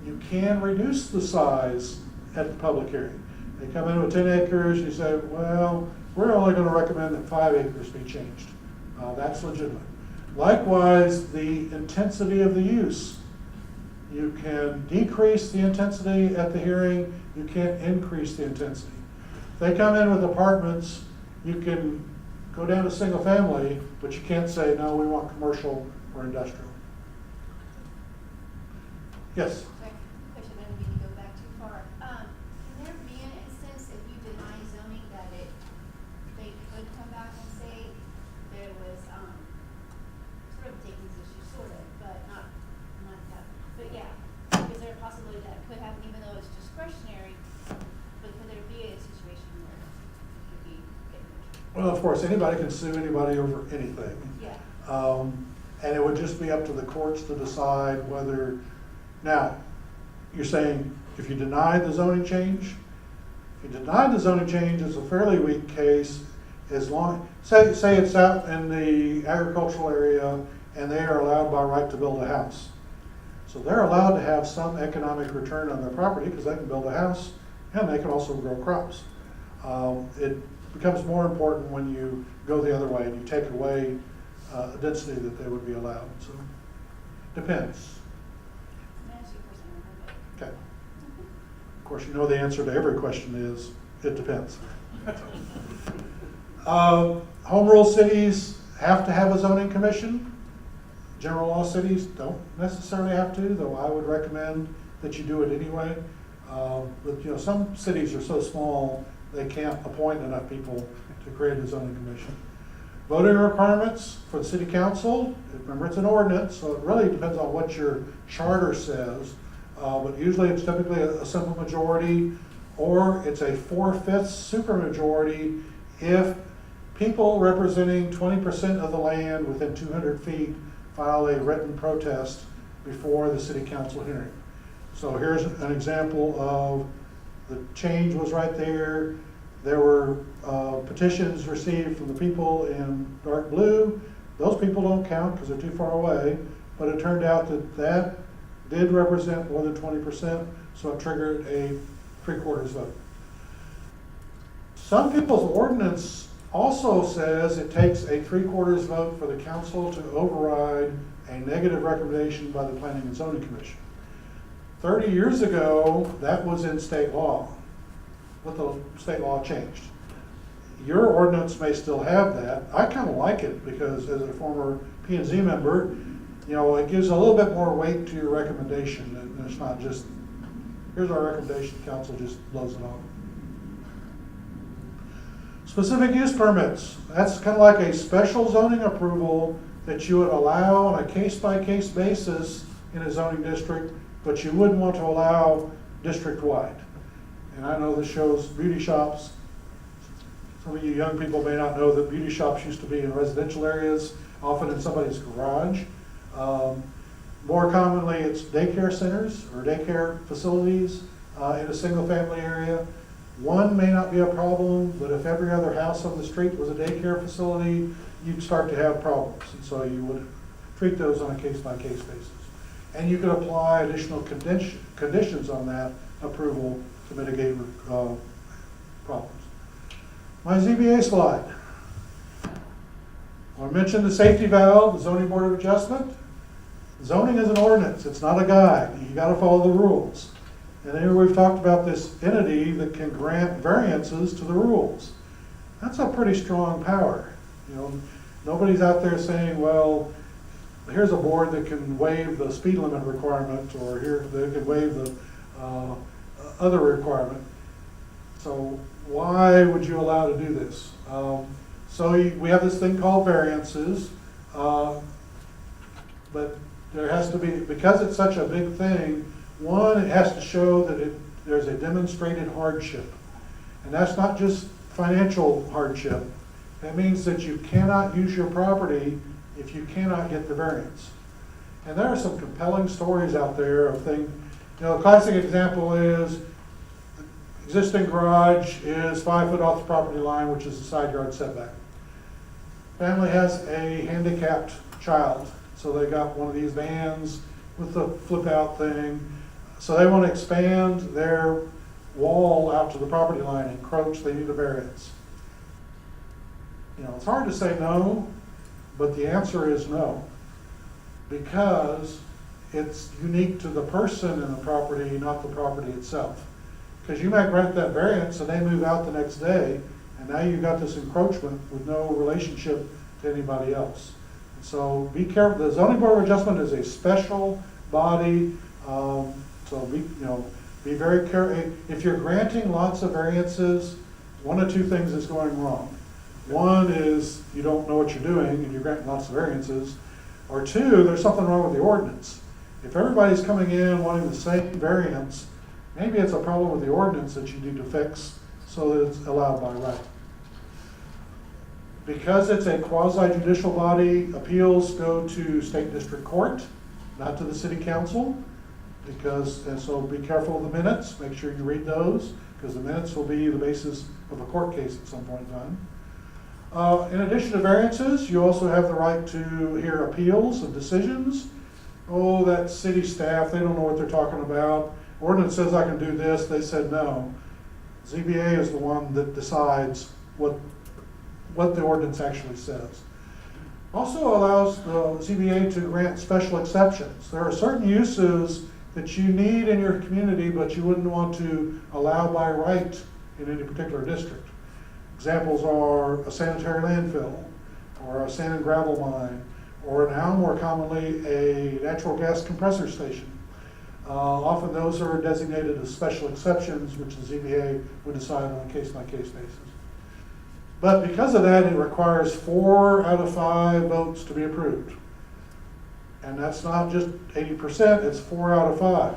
You can reduce the size at the public hearing. They come in with 10 acres, you say, well, we're only going to recommend that 5 acres be changed. That's legitimate. Likewise, the intensity of the use. You can decrease the intensity at the hearing, you can't increase the intensity. If they come in with apartments, you can go down to single family, but you can't say, no, we want commercial or industrial. Yes? Sorry, question, I didn't mean to go back too far. Can there be an instance if you deny zoning that they could come back and say there was sort of a takings issue, sort of, but not that. But yeah, is there a possibility that could happen even though it's discretionary? But could there be a situation where it could be given? Well, of course, anybody can sue anybody over anything. Yeah. And it would just be up to the courts to decide whether, now, you're saying if you deny the zoning change? If you deny the zoning change, it's a fairly weak case as long, say it's out in the agricultural area and they are allowed by right to build a house. So they're allowed to have some economic return on their property because they can build a house and they can also grow crops. It becomes more important when you go the other way and you take away a density that they would be allowed. So Depends. That's 2% of Okay. Of course, you know the answer to every question is, it depends. Home rule cities have to have a zoning commission. General law cities don't necessarily have to, though I would recommend that you do it anyway. But you know, some cities are so small, they can't appoint enough people to create a zoning commission. Voting requirements for the city council, remember it's an ordinance, so it really depends on what your charter says. But usually it's typically a simple majority, or it's a 4/5 supermajority if people representing 20% of the land within 200 feet file a written protest before the city council hearing. So here's an example of the change was right there. There were petitions received from the people in dark blue. Those people don't count because they're too far away, but it turned out that that did represent more than 20%, so it triggered a 3/4 vote. Some people's ordinance also says it takes a 3/4 vote for the council to override a negative recommendation by the Planning and Zoning Commission. 30 years ago, that was in state law, but the state law changed. Your ordinance may still have that. I kind of like it because as a former P&Z member, you know, it gives a little bit more weight to your recommendation, and it's not just, here's our recommendation, the council just blows it off. Specific use permits, that's kind of like a special zoning approval that you would allow on a case-by-case basis in a zoning district, but you wouldn't want to allow district-wide. And I know this shows beauty shops. Some of you young people may not know that beauty shops used to be in residential areas, often in somebody's garage. More commonly, it's daycare centers or daycare facilities in a single-family area. One may not be a problem, but if every other house on the street was a daycare facility, you'd start to have problems. And so you would treat those on a case-by-case basis. And you could apply additional conditions on that approval to mitigate problems. My ZBA slide. I mentioned the safety valve, the zoning board of adjustment. Zoning is an ordinance, it's not a guide. You gotta follow the rules. And here we've talked about this entity that can grant variances to the rules. That's a pretty strong power. You know, nobody's out there saying, well, here's a board that can waive the speed limit requirement, or here they can waive the other requirement. So why would you allow to do this? We have this thing called variances, but there has to be, because it's such a big thing, one, it has to show that there's a demonstrated hardship. And that's not just financial hardship. That means that you cannot use your property if you cannot get the variance. And there are some compelling stories out there of things. You know, a classic example is existing garage is 5 foot off the property line, which is the side yard setback. Family has a handicapped child, so they got one of these vans with the flip out thing. So they want to expand their wall out to the property line, encroach, they need a variance. You know, it's hard to say no, but the answer is no. Because it's unique to the person in the property, not the property itself. Because you might grant that variance and they move out the next day, and now you've got this encroachment with no relationship to anybody else. And so be careful. The zoning board of adjustment is a special body. So be very careful. If you're granting lots of variances, one of two things is going wrong. One is you don't know what you're doing and you're granting lots of variances. Or two, there's something wrong with the ordinance. If everybody's coming in wanting the same variance, maybe it's a problem with the ordinance that you need to fix so that it's allowed by right. Because it's a quasi-judicial body, appeals go to state district court, not to the city council. And so be careful of the minutes, make sure you read those, because the minutes will be the basis of a court case at some point in time. In addition to variances, you also have the right to hear appeals of decisions. Oh, that city staff, they don't know what they're talking about. Ordinance says I can do this, they said no. ZBA is the one that decides what the ordinance actually says. Also allows the ZBA to grant special exceptions. There are certain uses that you need in your community, but you wouldn't want to allow by right in any particular district. Examples are a sanitary landfill, or a sand and gravel mine, or now more commonly, a natural gas compressor station. Often those are designated as special exceptions, which the ZBA would decide on a case-by-case basis. But because of that, it requires 4 out of 5 votes to be approved. And that's not just 80%, it's 4 out of 5.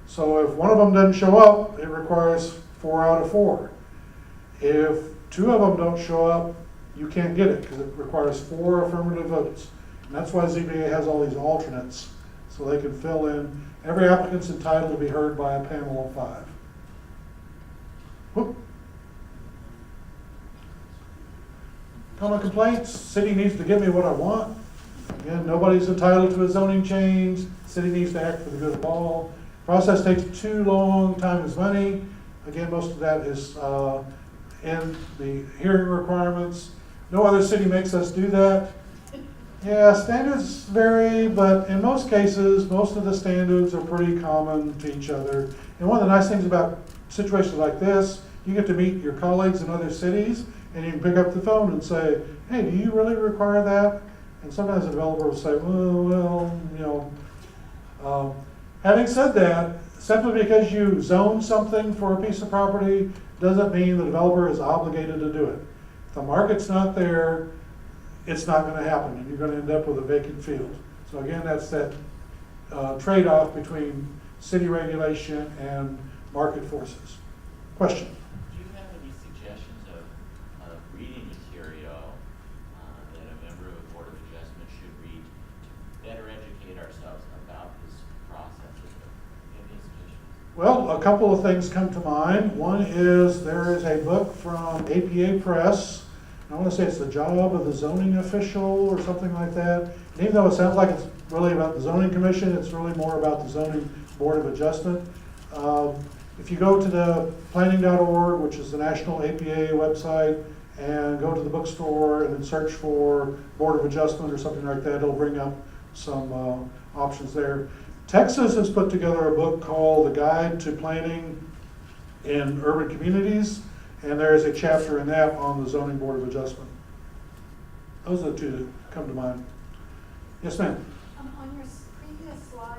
So if one of them doesn't show up, it requires 4 out of 4. If 2 of them don't show up, you can't get it because it requires 4 affirmative votes. And that's why ZBA has all these alternates, so they can fill in. Every applicant's entitled to be heard by a panel of 5. Whoop. Common complaints, city needs to give me what I want. Again, nobody's entitled to a zoning change. City needs to act for the good of all. Process takes too long, time is money. Again, most of that is in the hearing requirements. No other city makes us do that. Yeah, standards vary, but in most cases, most of the standards are pretty common to each other. And one of the nice things about situations like this, you get to meet your colleagues in other cities, and you can pick up the phone and say, hey, do you really require that? And sometimes the developer will say, well, you know. Having said that, simply because you zone something for a piece of property doesn't mean the developer is obligated to do it. If the market's not there, it's not going to happen, and you're going to end up with a vacant field. So again, that's that trade-off between city regulation and market forces. Question? Do you have any suggestions of reading material that a member of the Board of Adjustment should read to better educate ourselves about this process? Any suggestions? Well, a couple of things come to mind. One is there is a book from APA Press. I want to say it's the job of the zoning official or something like that. And even though it sounds like it's really about the zoning commission, it's really more about the zoning board of adjustment. If you go to the planning.org, which is the national APA website, and go to the bookstore and then search for board of adjustment or something like that, it'll bring up some options there. Texas has put together a book called The Guide to Planning in Urban Communities. And there is a chapter in that on the Zoning Board of Adjustment. Those are the 2 that come to mind. Yes, ma'am. On your previous slide,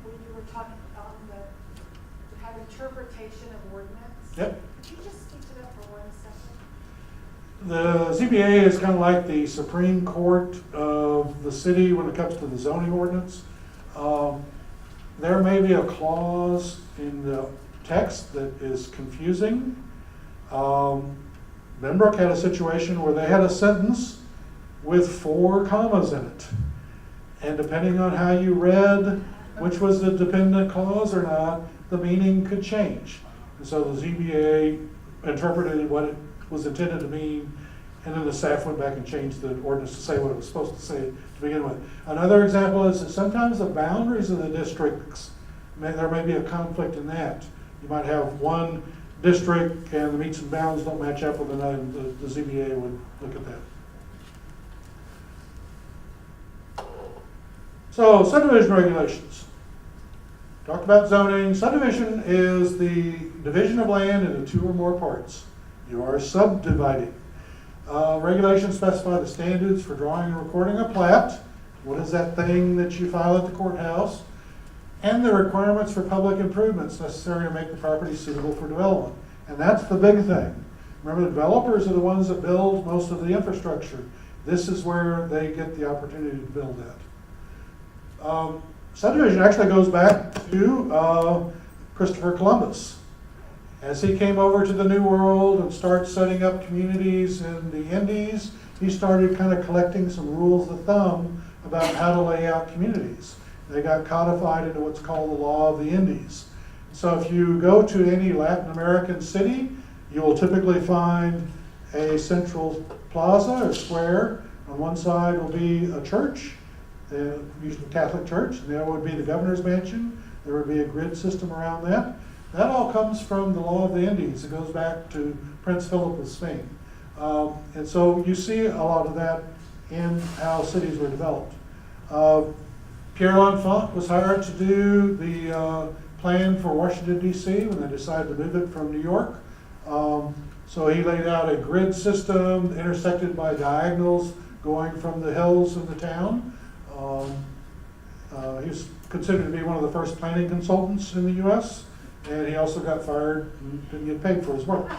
when you were talking about the kind of interpretation of ordinance. Yep. Could you just speak to that for 1 second? The ZBA is kind of like the Supreme Court of the city when it comes to the zoning ordinance. There may be a clause in the text that is confusing. Benbrook had a situation where they had a sentence with 4 commas in it. And depending on how you read which was the dependent clause or not, the meaning could change. And so the ZBA interpreted what it was intended to mean, and then the staff went back and changed the ordinance to say what it was supposed to say to begin with. Another example is that sometimes the boundaries of the districts, there may be a conflict in that. You might have one district and the meets and bounds don't match up with another, the ZBA would look at that. So, subdivision regulations. Talked about zoning. Subdivision is the division of land into 2 or more parts. You are subdividing. Regulations specify the standards for drawing and recording a plat. What is that thing that you file at the courthouse? And the requirements for public improvements necessary to make the property suitable for development. And that's the big thing. Remember, the developers are the ones that build most of the infrastructure. This is where they get the opportunity to build that. Subdivision actually goes back to Christopher Columbus. As he came over to the New World and started setting up communities in the Indies, he started kind of collecting some rules of thumb about how to lay out communities. They got codified into what's called the Law of the Indies. So if you go to any Latin American city, you will typically find a central plaza or square. On one side will be a church, usually a Catholic church, and there would be the governor's mansion. There would be a grid system around that. That all comes from the Law of the Indies. It goes back to Prince Philip of Spain. And so you see a lot of that in how cities were developed. Pierre L'Enfant was hired to do the plan for Washington DC when they decided to move it from New York. So he laid out a grid system intersected by diagonals going from the hills of the town. He's considered to be one of the first planning consultants in the US, and he also got fired and didn't get paid for his work.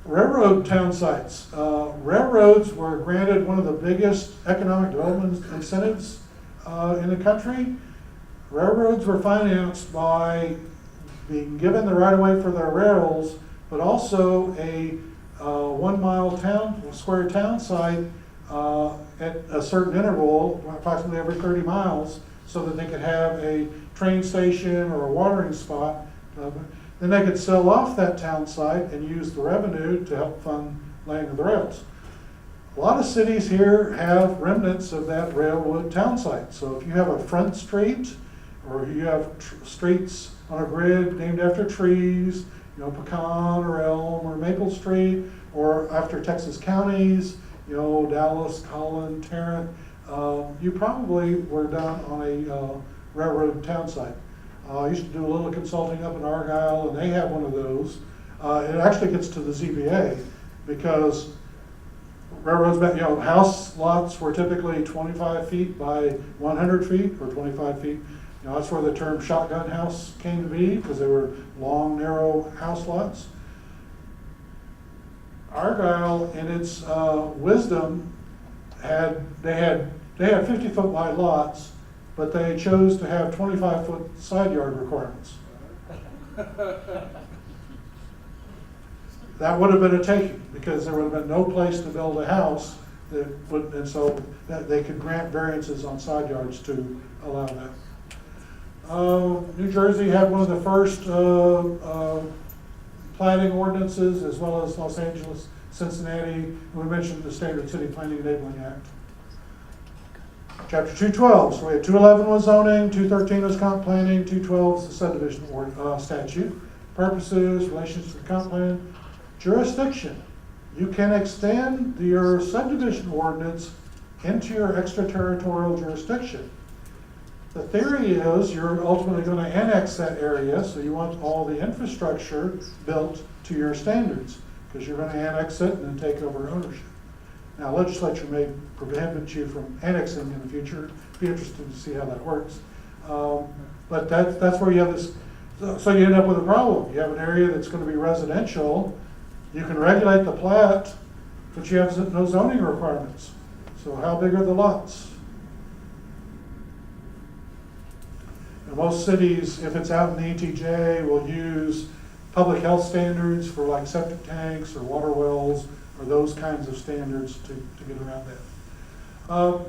Railroad town sites. Railroads were granted one of the biggest economic development incentives in the country. Railroads were financed by being given the right of way for their rails, but also a 1 mile square town site at a certain interval, approximately every 30 miles, so that they could have a train station or a watering spot. Then they could sell off that town site and use the revenue to help fund laying of the rails. A lot of cities here have remnants of that railroad town site. So if you have a front street, or you have streets on a grid named after trees, Pecan or Elm or Maple Street, or after Texas counties, Dallas, Collin, Tarrant, you probably were done on a railroad town site. I used to do a little consulting up in Argyle, and they have one of those. It actually gets to the ZBA because railroads, house lots were typically 25 feet by 100 feet or 25 feet. That's where the term shotgun house came to be, because they were long, narrow house lots. Argyle, in its wisdom, had 50-foot wide lots, but they chose to have 25-foot side yard requirements. That would have been a taking, because there would have been no place to build a house and so that they could grant variances on side yards to allow that. New Jersey had one of the first planning ordinances, as well as Los Angeles, Cincinnati. We mentioned the Standard City Planning Enabling Act. Chapter 212, so we had 211 was zoning, 213 was comp planning, 212 is the subdivision statute. Purposes, relations to the comp plan. Jurisdiction. You can extend your subdivision ordinance into your extraterritorial jurisdiction. The theory is you're ultimately going to annex that area, so you want all the infrastructure built to your standards, because you're going to annex it and then take over ownership. Now, legislature may prohibit you from annexing in the future. It'd be interesting to see how that works. But that's where you have this, so you end up with a problem. You have an area that's going to be residential. You can regulate the plat, but you have no zoning requirements. So how big are the lots? And most cities, if it's out in the ETJ, will use public health standards for like septic tanks or water wells or those kinds of standards to get around that.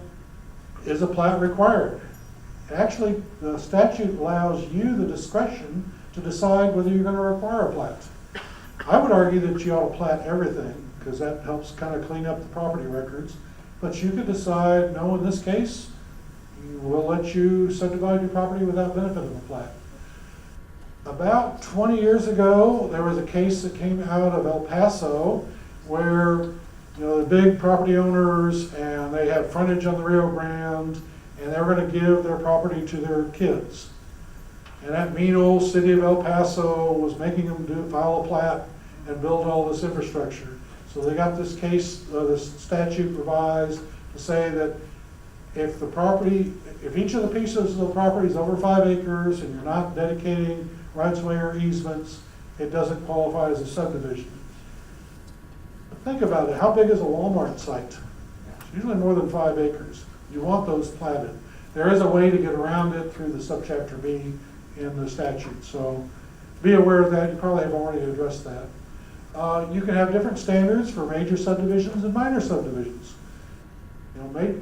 Is a plat required? Actually, the statute allows you the discretion to decide whether you're going to require a plat. I would argue that you ought to plat everything, because that helps kind of clean up the property records. But you could decide, no, in this case, we'll let you subdivide your property without benefit of a plat. About 20 years ago, there was a case that came out of El Paso where the big property owners, and they had frontage on the Rio Grande, and they were going to give their property to their kids. And that mean old city of El Paso was making them file a plat and build all this infrastructure. So they got this case, this statute revised to say that if each of the pieces of the property is over 5 acres and you're not dedicating rights of way or easements, it doesn't qualify as a subdivision. But think about it, how big is a Walmart site? It's usually more than 5 acres. You want those platted. There is a way to get around it through the subchapter B in the statute, so be aware of that. You probably have already addressed that. You can have different standards for major subdivisions and minor subdivisions.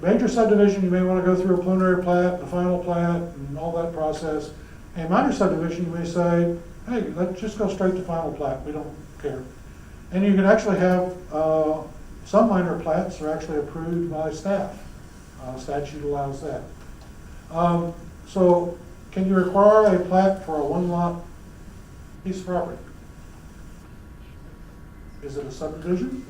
Major subdivision, you may want to go through a preliminary plat, the final plat, and all that process. A minor subdivision, you may say, hey, let's just go straight to final plat. We don't care. And you can actually have some minor plats are actually approved by staff. Statute allows that. So can you require a plat for a one-lot piece of property? Is it a subdivision?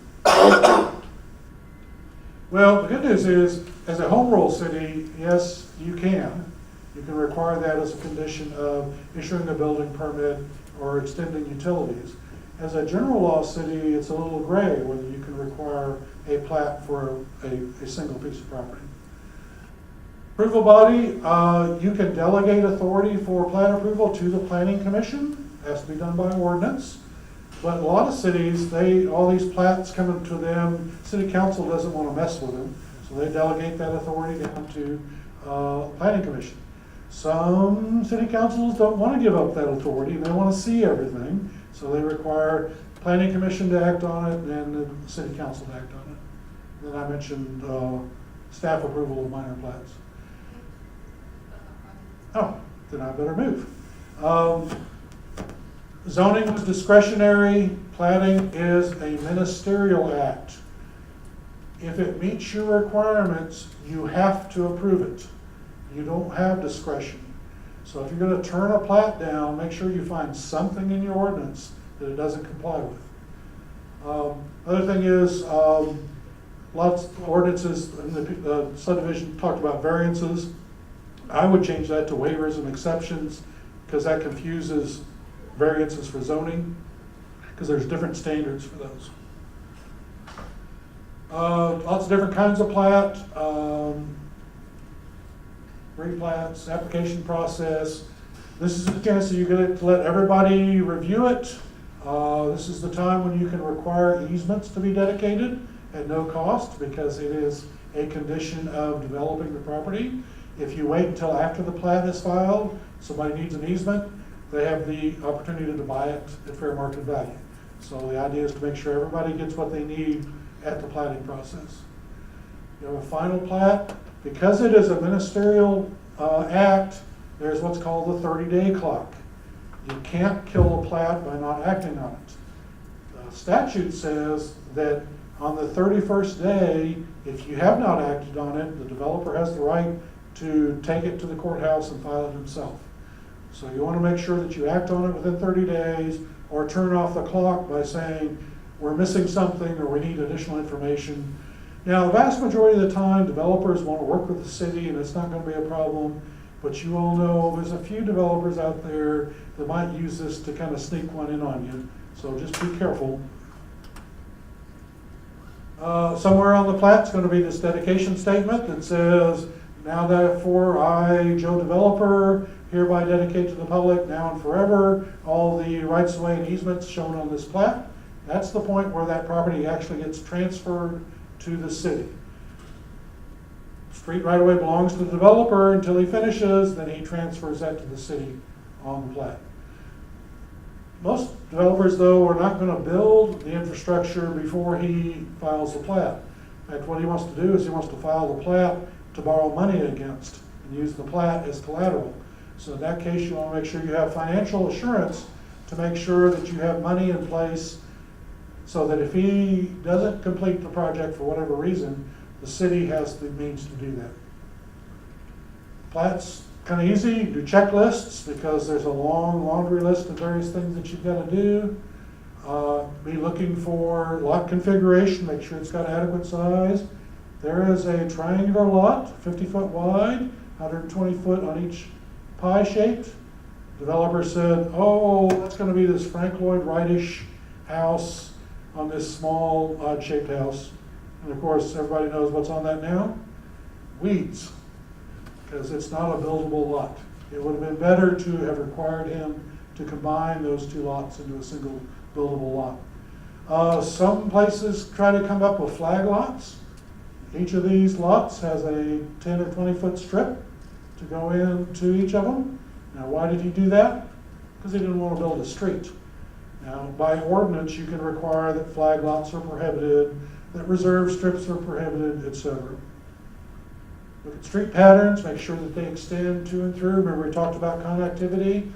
Well, the good news is, as a home rule city, yes, you can. You can require that as a condition of issuing a building permit or extending utilities. As a general law city, it's a little gray whether you can require a plat for a single piece of property. Approval body, you can delegate authority for plat approval to the planning commission. It has to be done by ordinance. But a lot of cities, all these plats coming to them, city council doesn't want to mess with them, so they delegate that authority down to planning commission. Some city councils don't want to give up that authority, they want to see everything, so they require planning commission to act on it and the city council to act on it. Then I mentioned staff approval of minor plats. Oh, then I better move. Zoning is discretionary, platting is a ministerial act. If it meets your requirements, you have to approve it. You don't have discretion. So if you're going to turn a plat down, make sure you find something in your ordinance that it doesn't comply with. Other thing is, lots of ordinances in the subdivision talked about variances. I would change that to waivers and exceptions because that confuses variances for zoning, because there's different standards for those. Lots of different kinds of plat, replats, application process. This is a chance that you get to let everybody review it. This is the time when you can require easements to be dedicated at no cost because it is a condition of developing the property. If you wait until after the plat is filed, somebody needs an easement, they have the opportunity to buy it at fair market value. So the idea is to make sure everybody gets what they need at the platting process. You have a final plat. Because it is a ministerial act, there's what's called the 30-day clock. You can't kill a plat by not acting on it. The statute says that on the 31st day, if you have not acted on it, the developer has the right to take it to the courthouse and file it himself. So you want to make sure that you act on it within 30 days or turn off the clock by saying, we're missing something or we need additional information. Now, the vast majority of the time, developers want to work with the city and it's not going to be a problem, but you all know there's a few developers out there that might use this to kind of sneak one in on you, so just be careful. Somewhere on the plat's going to be this dedication statement that says, now therefore I, Joe Developer, hereby dedicate to the public now and forever all the rights of way and easements shown on this plat. That's the point where that property actually gets transferred to the city. Street right of way belongs to the developer until he finishes, then he transfers that to the city on the plat. Most developers, though, are not going to build the infrastructure before he files the plat. In fact, what he wants to do is he wants to file the plat to borrow money against and use the plat as collateral. So in that case, you want to make sure you have financial assurance to make sure that you have money in place so that if he doesn't complete the project for whatever reason, the city has the means to do that. Plat's kind of easy. Do checklists because there's a long laundry list of various things that you've got to do. Be looking for lot configuration, make sure it's got adequate size. There is a triangular lot, 50 foot wide, 120 foot on each pie shaped. Developer said, oh, that's going to be this Frank Lloyd Wright-ish house on this small odd shaped house. And of course, everybody knows what's on that now? Weeds, because it's not a buildable lot. It would have been better to have required him to combine those two lots into a single buildable lot. Some places try to come up with flag lots. Each of these lots has a 10 or 20 foot strip to go into each of them. Now, why did he do that? Because he didn't want to build a street. Now, by ordinance, you can require that flag lots are prohibited, that reserve strips are prohibited, etc. Look at street patterns, make sure that they extend to and through. Remember, we talked about connectivity.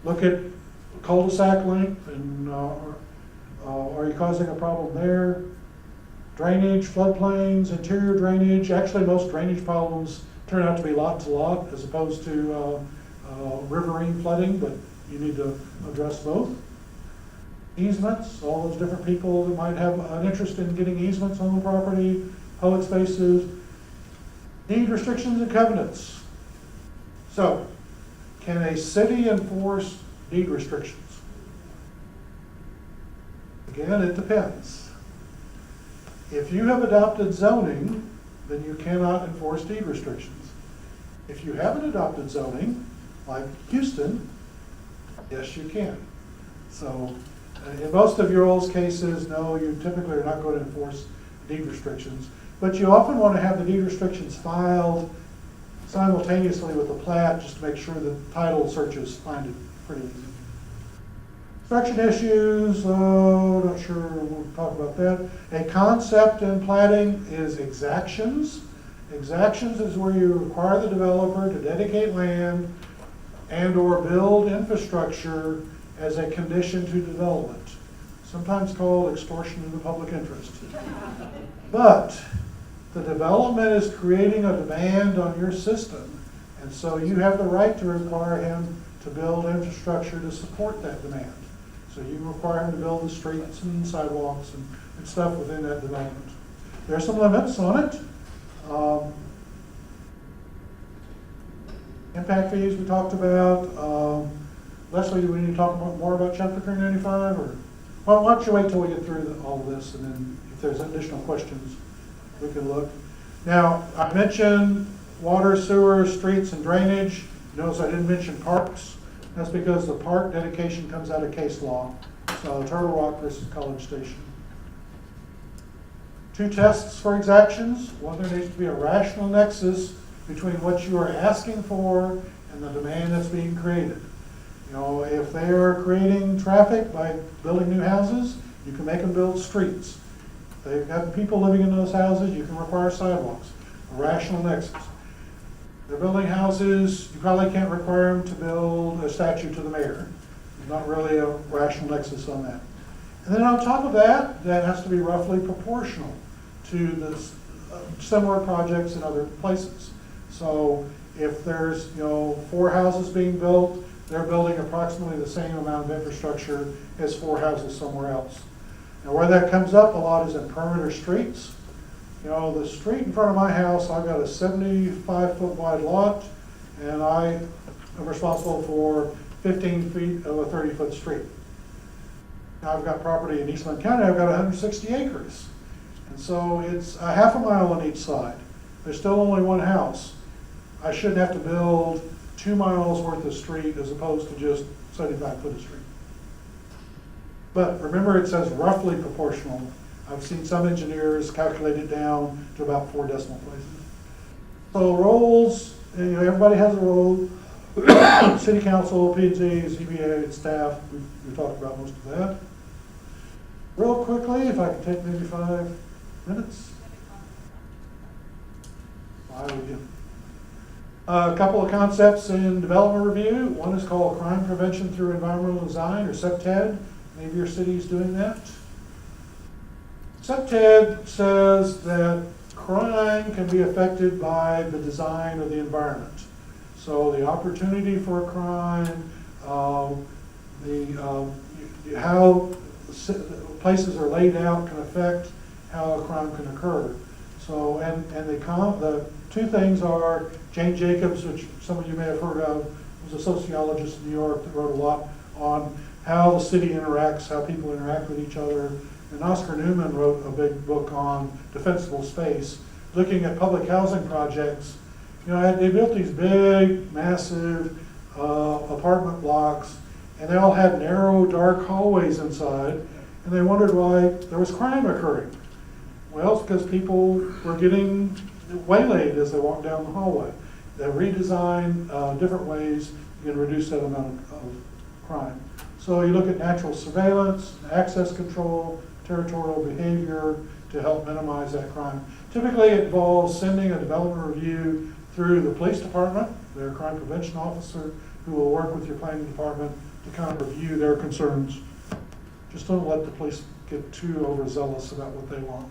Look at cul-de-sac length and are you causing a problem there? Drainage, floodplains, interior drainage. Actually, most drainage problems turn out to be lot to lot as opposed to riverine flooding, but you need to address both. Easements, all those different people that might have an interest in getting easements on the property. public spaces, deed restrictions and covenants. So, can a city enforce deed restrictions? Again, it depends. If you have adopted zoning, then you cannot enforce deed restrictions. If you haven't adopted zoning, like Houston, yes, you can. So, in most of your all's cases, no, you typically are not going to enforce deed restrictions. But you often want to have the deed restrictions filed simultaneously with the plat, just to make sure that title searches find it pretty easy. Construction issues, not sure we'll talk about that. A concept in platting is exactions. Exactions is where you require the developer to dedicate land and or build infrastructure as a condition to development, sometimes called extortion in the public interest. But the development is creating a demand on your system, and so you have the right to require him to build infrastructure to support that demand. So you require him to build the streets and sidewalks and stuff within that development. There are some limits on it. Impact fees we talked about. Leslie, do we need to talk more about Chapter 395? Or well, why don't you wait till we get through all of this, and then if there's additional questions, we can look. Now, I mentioned water, sewer, streets, and drainage. Notice I didn't mention parks. That's because the park dedication comes out of case law. So Turtle Rock versus College Station. 2 tests for exactions. One, there needs to be a rational nexus between what you are asking for and the demand that's being created. You know, if they are creating traffic by building new houses, you can make them build streets. If they've got people living in those houses, you can require sidewalks. A rational nexus. They're building houses, you probably can't require them to build a statue to the mayor. There's not really a rational nexus on that. And then on top of that, that has to be roughly proportional to the similar projects in other places. So if there's 4 houses being built, they're building approximately the same amount of infrastructure as 4 houses somewhere else. Now where that comes up a lot is in perimeter streets. The street in front of my house, I've got a 75-foot wide lot, and I am responsible for 15 feet of a 30-foot street. Now I've got property in Eastland County, I've got 160 acres. And so it's a half a mile on each side. There's still only one house. I shouldn't have to build 2 miles worth of street as opposed to just 75 foot of street. But remember, it says roughly proportional. I've seen some engineers calculate it down to about 4 decimal places. So roles, everybody has a role. City council, P&Z, ZBA, and staff, we've talked about most of that. Real quickly, if I can take maybe 5 minutes. Why would you? A couple of concepts in development review. One is called crime prevention through environmental design, or SEPTED. Maybe your city is doing that. SEPTED says that crime can be affected by the design of the environment. So the opportunity for a crime, how places are laid out can affect how a crime can occur. So, and the 2 things are Jane Jacobs, which some of you may have heard of, was a sociologist in New York that wrote a lot on how the city interacts, how people interact with each other. And Oscar Newman wrote a big book on defensible space, looking at public housing projects. They built these big, massive apartment blocks, and they all had narrow, dark hallways inside, and they wondered why there was crime occurring. Well, it's because people were getting waylaid as they walked down the hallway. They redesigned different ways you can reduce that amount of crime. So you look at natural surveillance, access control, territorial behavior to help minimize that crime. Typically it involves sending a development review through the police department, their crime prevention officer, who will work with your planning department to kind of review their concerns. Just don't let the police get too overzealous about what they want.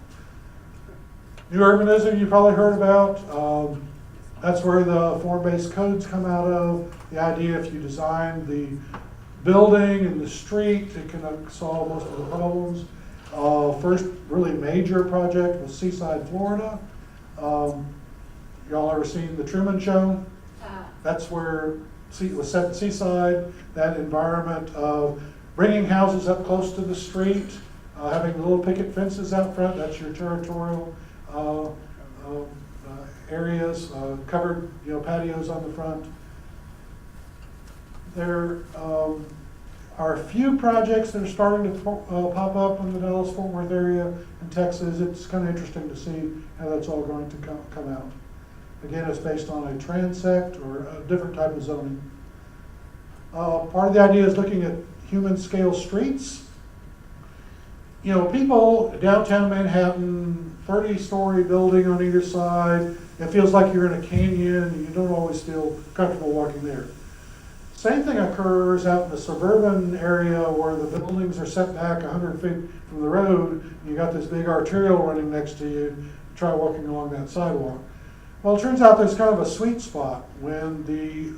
New urbanism you probably heard about. That's where the form-based codes come out of. The idea if you design the building and the street, it can solve most of the problems. First really major project was Seaside, Florida. Y'all ever seen The Truman Show? That's where it was set in Seaside, that environment of bringing houses up close to the street, having little picket fences out front, that's your territorial areas, covered patios on the front. There are a few projects that are starting to pop up in the Dallas-Fort Worth area in Texas. It's kind of interesting to see how that's all going to come out. Again, it's based on a transect or a different type of zoning. Part of the idea is looking at human scale streets. People downtown Manhattan, 30-story building on either side, it feels like you're in a canyon and you don't always feel comfortable walking there. Same thing occurs out in the suburban area where the buildings are set back 100 feet from the road, and you got this big arterial running next to you. Try walking along that sidewalk. Well, it turns out there's kind of a sweet spot when the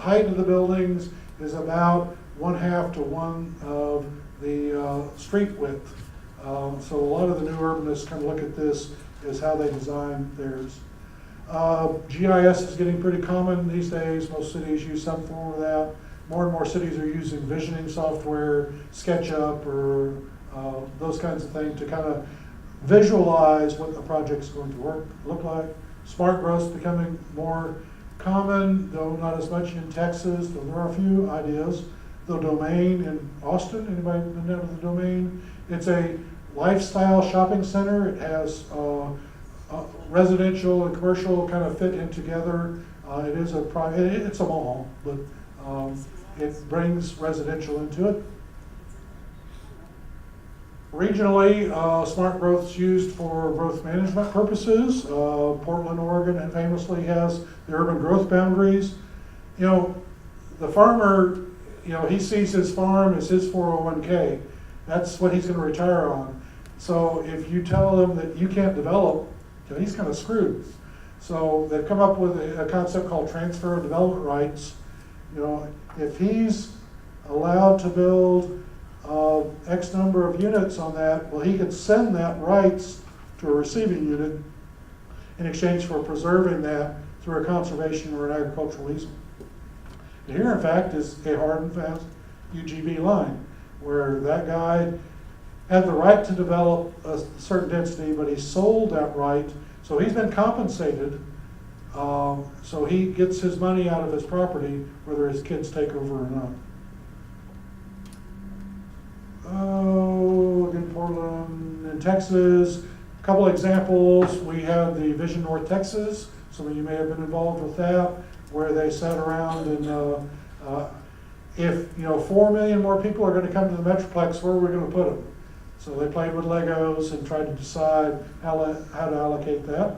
height of the buildings is about 1/2 to 1 of the street width. So a lot of the new urbanists kind of look at this as how they design theirs. GIS is getting pretty common these days. Most cities use some form of that. More and more cities are using visioning software, SketchUp, or those kinds of things to kind of visualize what the project's going to look like. Smart growth's becoming more common, though not as much in Texas, though there are a few ideas. The Domain in Austin, anybody been down to the Domain? It's a lifestyle shopping center. It has residential and commercial kind of fit in together. It's a mall, but it brings residential into it. Regionally, smart growth is used for growth management purposes. Portland, Oregon famously has the urban growth boundaries. The farmer, he sees his farm as his 401k. That's what he's going to retire on. So if you tell him that you can't develop, he's kind of screwed. So they've come up with a concept called transfer of development rights. If he's allowed to build X number of units on that, well, he could send that rights to a receiving unit in exchange for preserving that through a conservation or an agricultural easement. And here, in fact, is a hard and fast UGB line, where that guy had the right to develop a certain density, but he sold that right, so he's been compensated, so he gets his money out of his property, whether his kids take over or not. Again, Portland and Texas. A couple examples. We have the Vision North Texas. Some of you may have been involved with that, where they sat around and if 4 million more people are going to come to the Metroplex, where are we going to put them? So they played with Legos and tried to decide how to allocate that.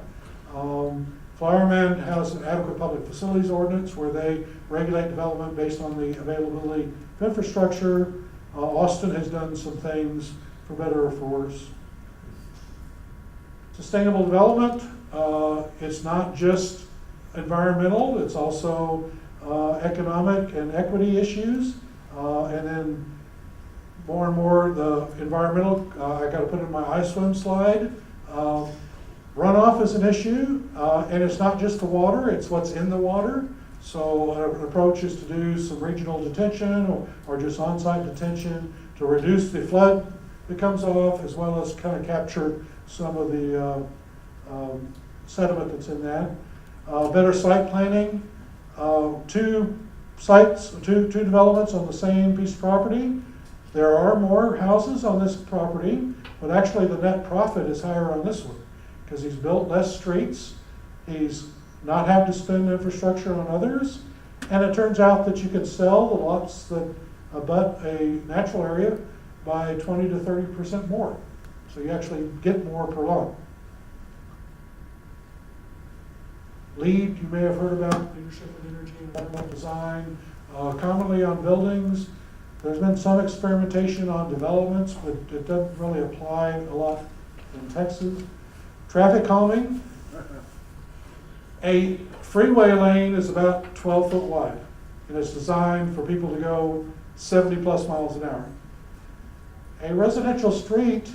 Flowerman has an adequate public facilities ordinance where they regulate development based on the availability of infrastructure. Austin has done some things for better or for worse. Sustainable development, it's not just environmental, it's also economic and equity issues. And then more and more the environmental, I got to put in my I swim slide. Runoff is an issue, and it's not just the water, it's what's in the water. So an approach is to do some regional detention or just on-site detention to reduce the flood that comes off, as well as kind of capture some of the sediment that's in that. Better site planning. Two developments on the same piece of property. There are more houses on this property, but actually the net profit is higher on this one because he's built less streets. He's not have to spend infrastructure on others. And it turns out that you can sell the lots that abut a natural area by 20 to 30% more. So you actually get more per lot. LEED, you may have heard about, Leadership in Energy and Environmental Design. Commonly on buildings, there's been some experimentation on developments, but it doesn't really apply a lot in Texas. Traffic calming. A freeway lane is about 12 foot wide, and it's designed for people to go 70 plus miles an hour. A residential street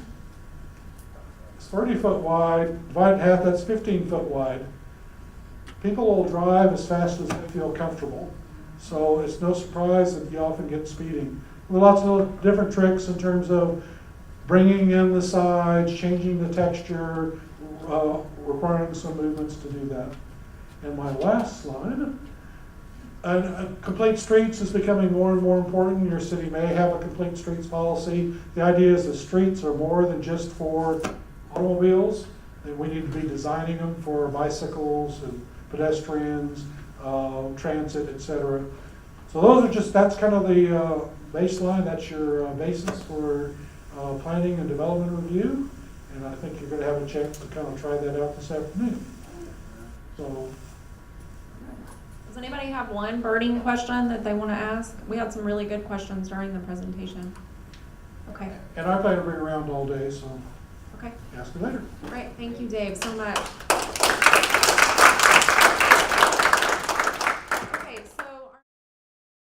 It's 30 foot wide, divide in half, that's 15 foot wide. People will drive as fast as they feel comfortable, so it's no surprise that you often get speeding. With lots of different tricks in terms of bringing in the sides, changing the texture, requiring some movements to do that. And my last slide, complete streets is becoming more and more important. Your city may have a complete streets policy. The idea is the streets are more than just for automobiles, and we need to be designing them for bicycles and pedestrians, transit, etc. So those are just, that's kind of the baseline, that's your basis for planning and development review. And I think you're going to have a chance to kind of try that out this afternoon. So, Does anybody have one burning question that they want to ask? We had some really good questions during the presentation. Okay, and I plan to bring around all day, so okay, ask me later. great. Thank you, Dave, so much.